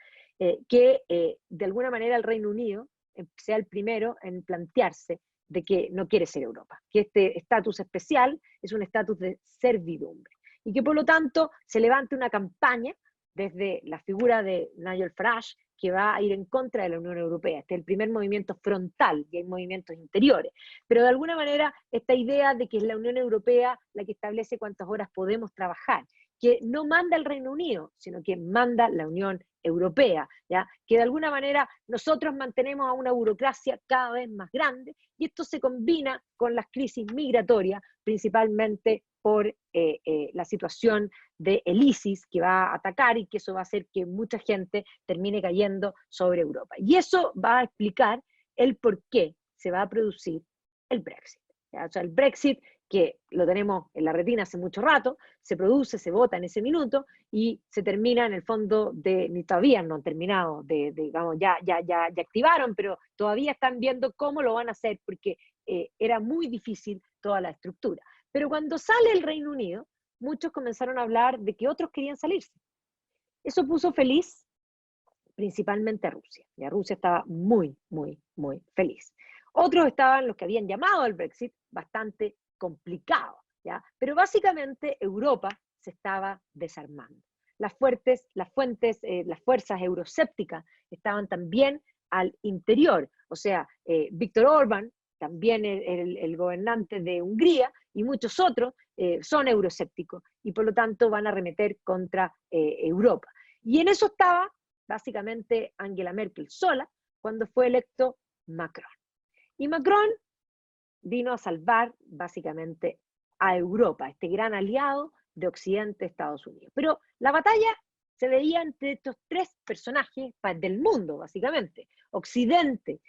que de alguna manera el Reino Unido sea el primero en plantearse de que no quiere ser Europa, que este estatus especial es un estatus de servidumbre, y que por lo tanto se levante una campaña desde la figura de Nigel Farage, que va a ir en contra de la Unión Europea. Este es el primer movimiento frontal, y hay movimientos interiores. Pero de alguna manera, esta idea de que es la Unión Europea la que establece cuántas horas podemos trabajar, que no manda el Reino Unido, sino que manda la Unión Europea, ¿ya? Que de alguna manera nosotros mantenemos a una burocracia cada vez más grande, y esto se combina con las crisis migratorias, principalmente por la situación del ISIS que va a atacar, y que eso va a hacer que mucha gente termine cayendo sobre Europa. Y eso va a explicar el por qué se va a producir el Brexit. ¿Ya? O sea, el Brexit, que lo tenemos en la retina hace mucho rato, se produce, se vota en ese minuto y se termina en el fondo ni todavía no han terminado, digamos, ya activaron, pero todavía están viendo cómo lo van a hacer, porque era muy difícil toda la estructura. Pero cuando sale el Reino Unido, muchos comenzaron a hablar de que otros querían salirse. Eso puso feliz principalmente a Rusia. Y Rusia estaba muy, muy, muy feliz. Otros estaban, los que habían llamado al Brexit, bastante complicados, ¿ya? Pero básicamente Europa se estaba desarmando. Las fuerzas euroscépticas estaban también al interior. O sea, Viktor Orbán, también el gobernante de Hungría, y muchos otros son euroscépticos, y por lo tanto van a arremeter contra Europa. Y en eso estaba básicamente Angela Merkel sola, cuando fue electo Macron. Y Macron vino a salvar básicamente a Europa, este gran aliado de Occidente, Estados Unidos. Pero la batalla se veía entre estos tres personajes del mundo, básicamente. Occidente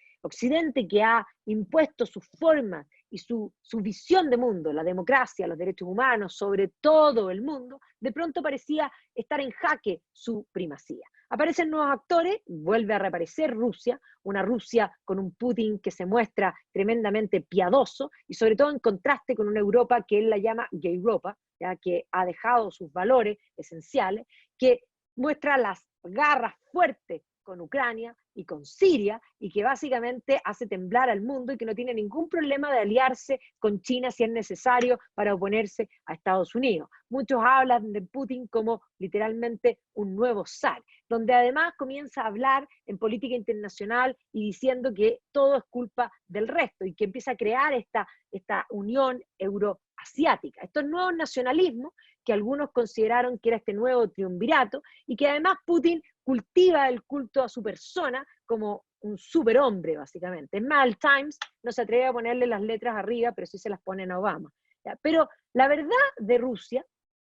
que ha impuesto sus formas y su visión de mundo, la democracia, los derechos humanos, sobre todo el mundo, de pronto parecía estar en jaque su primacía. Aparecen nuevos actores, vuelve a reaparecer Rusia, una Rusia con un Putin que se muestra tremendamente piadoso, y sobre todo en contraste con una Europa que él la llama gay Europa, ya que ha dejado sus valores esenciales, que muestra las garras fuertes con Ucrania y con Siria, y que básicamente hace temblar al mundo, y que no tiene ningún problema de aliarse con China si es necesario para oponerse a Estados Unidos. Muchos hablan de Putin como literalmente un nuevo zar, donde además comienza a hablar en política internacional y diciendo que todo es culpa del resto, y que empieza a crear esta unión euroasiática, estos nuevos nacionalismos que algunos consideraron que era este nuevo triunvirato, y que además Putin cultiva el culto a su persona como un superhombre, básicamente. Es más, el Times no se atreve a ponerle las letras arriba, pero sí se las pone a Obama. ¿Ya? Pero la verdad de Rusia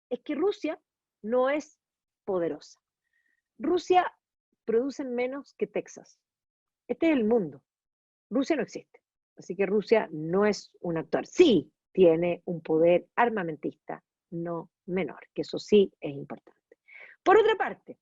es que Rusia no es poderosa. Rusia produce menos que Texas. Este es el mundo. Rusia no existe. Así que Rusia no es un actor. Sí tiene un poder armamentista no menor, que eso sí es importante. Por otra parte,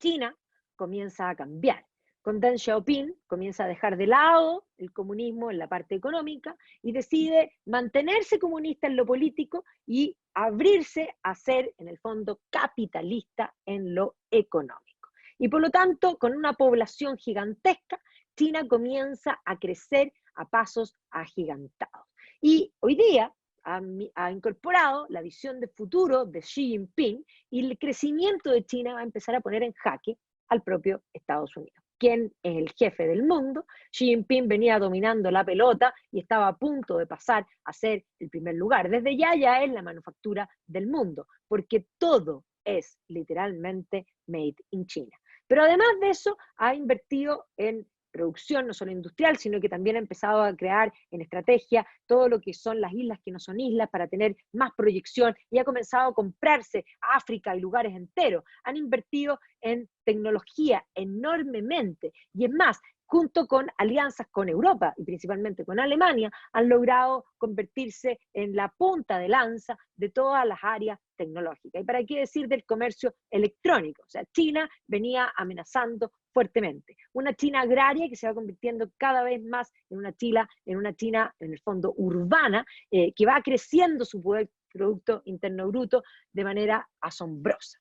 China comienza a cambiar. Con Deng Xiaoping comienza a dejar de lado el comunismo en la parte económica y decide mantenerse comunista en lo político y abrirse a ser, en el fondo, capitalista en lo económico. Y por lo tanto, con una población gigantesca, China comienza a crecer a pasos agigantados. Y hoy día ha incorporado la visión de futuro de Xi Jinping y el crecimiento de China va a empezar a poner en jaque al propio Estados Unidos. ¿Quién es el jefe del mundo? Xi Jinping venía dominando la pelota y estaba a punto de pasar a ser el primer lugar. Desde ya es la manufactura del mundo, porque todo es literalmente made in China. Pero además de eso, ha invertido en producción, no solo industrial, sino que también ha empezado a crear en estrategia todo lo que son las islas que no son islas para tener más proyección y ha comenzado a comprarse África y lugares enteros. Han invertido en tecnología enormemente y es más, junto con alianzas con Europa y principalmente con Alemania, han logrado convertirse en la punta de lanza de todas las áreas tecnológicas. ¿Y para qué decir del comercio electrónico? O sea, China venía amenazando fuertemente. Una China agraria que se va convirtiendo cada vez más en una China en el fondo urbana, que va creciendo su Producto Interno Bruto de manera asombrosa.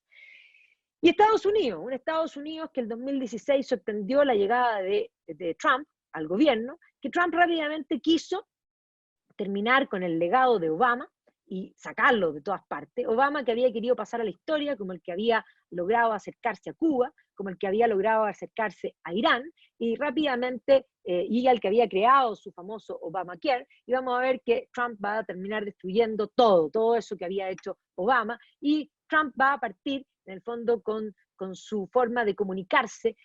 Y un Estados Unidos que en 2016 sorprendió la llegada de Trump al gobierno, que Trump rápidamente quiso terminar con el legado de Obama y sacarlo de todas partes. Obama que había querido pasar a la historia como el que había logrado acercarse a Cuba, como el que había logrado acercarse a Irán, y rápidamente, y el que había creado su famoso Obamacare, y vamos a ver que Trump va a terminar destruyendo todo eso que había hecho Obama, y Trump va a partir, en el fondo, con su forma de comunicarse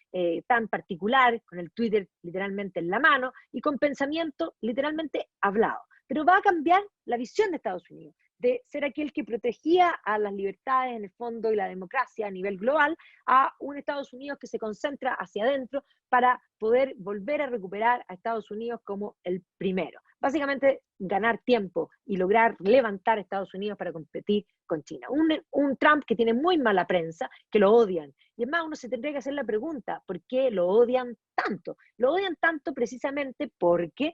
tan particular, con el Twitter literalmente en la mano, y con pensamiento literalmente hablado. Pero va a cambiar la visión de Estados Unidos, de ser aquel que protegía a las libertades en el fondo y la democracia a nivel global, a un Estados Unidos que se concentra hacia adentro para poder volver a recuperar a Estados Unidos como el primero. Básicamente ganar tiempo y lograr levantar a Estados Unidos para competir con China. Un Trump que tiene muy mala prensa, que lo odian. Y es más, uno se tendría que hacer la pregunta, ¿por qué lo odian tanto? Lo odian tanto precisamente porque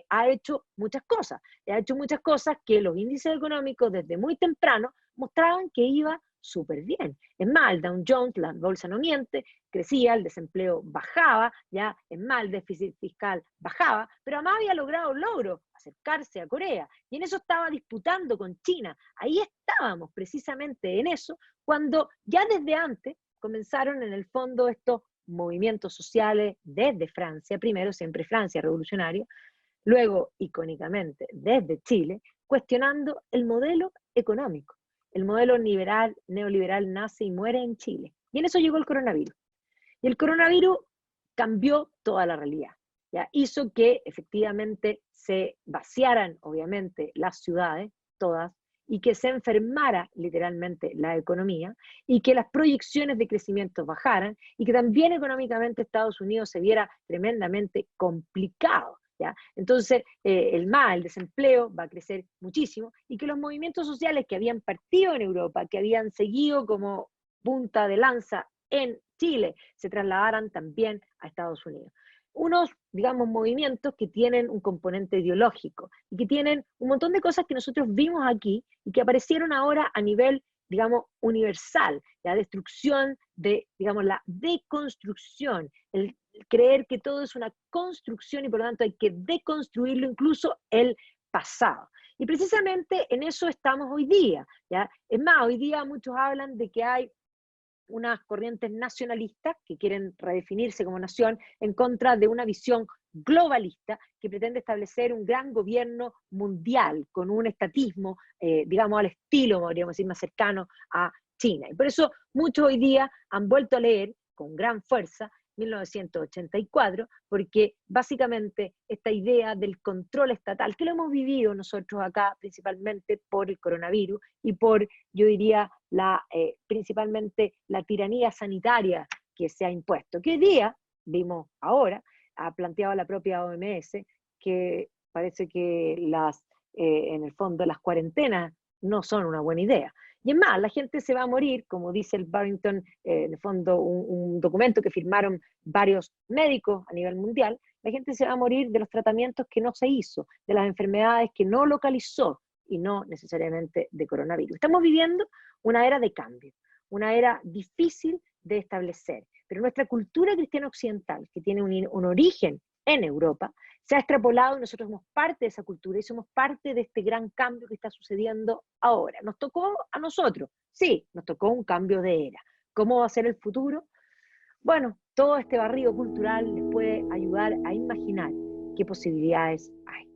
ha hecho muchas cosas. Ha hecho muchas cosas que los índices económicos desde muy temprano mostraban que iba súper bien. Es más, el Dow Jones, la bolsa no miente, crecía, el desempleo bajaba, ya es más, el déficit fiscal bajaba, pero además había logrado un logro, acercarse a Corea, y en eso estaba disputando con China. Ahí estábamos precisamente en eso, cuando ya desde antes comenzaron en el fondo estos movimientos sociales desde Francia, primero siempre Francia revolucionaria, luego icónicamente desde Chile, cuestionando el modelo económico. El modelo neoliberal nace y muere en Chile. Y en eso llegó el coronavirus. Y el coronavirus cambió toda la realidad. ¿Ya? Hizo que efectivamente se vaciaran, obviamente, las ciudades, todas, y que se enfermara literalmente la economía, y que las proyecciones de crecimiento bajaran, y que también económicamente Estados Unidos se viera tremendamente complicado. ¿Ya? Entonces, el desempleo va a crecer muchísimo, y que los movimientos sociales que habían partido en Europa, que habían seguido como punta de lanza en Chile, se trasladaran también a Estados Unidos. Unos, digamos, movimientos que tienen un componente ideológico y que tienen un montón de cosas que nosotros vimos aquí y que aparecieron ahora a nivel, digamos, universal, la destrucción de, digamos, la deconstrucción, el creer que todo es una construcción y por lo tanto hay que deconstruirlo, incluso el pasado. Y precisamente en eso estamos hoy día, ¿ya? Es más, hoy día muchos hablan de que hay unas corrientes nacionalistas que quieren redefinirse como nación en contra de una visión globalista que pretende establecer un gran gobierno mundial con un estatismo, digamos, al estilo, podríamos decir, más cercano a China. Y por eso muchos hoy día han vuelto a leer con gran fuerza 1984, porque básicamente esta idea del control estatal, que lo hemos vivido nosotros acá principalmente por el coronavirus y por, yo diría, principalmente la tiranía sanitaria que se ha impuesto, que hoy día, vimos ahora, ha planteado la propia OMS, que parece que en el fondo las cuarentenas no son una buena idea. Y es más, la gente se va a morir, como dice el Barrington, en el fondo un documento que firmaron varios médicos a nivel mundial, la gente se va a morir de los tratamientos que no se hizo, de las enfermedades que no localizó y no necesariamente de coronavirus. Estamos viviendo una era de cambio, una era difícil de establecer, pero nuestra cultura cristiana occidental, que tiene un origen en Europa, se ha extrapolado y nosotros somos parte de esa cultura y somos parte de este gran cambio que está sucediendo ahora. Nos tocó a nosotros, sí, nos tocó un cambio de era. ¿Cómo va a ser el futuro? Bueno, todo este barrido cultural les puede ayudar a imaginar qué posibilidades hay.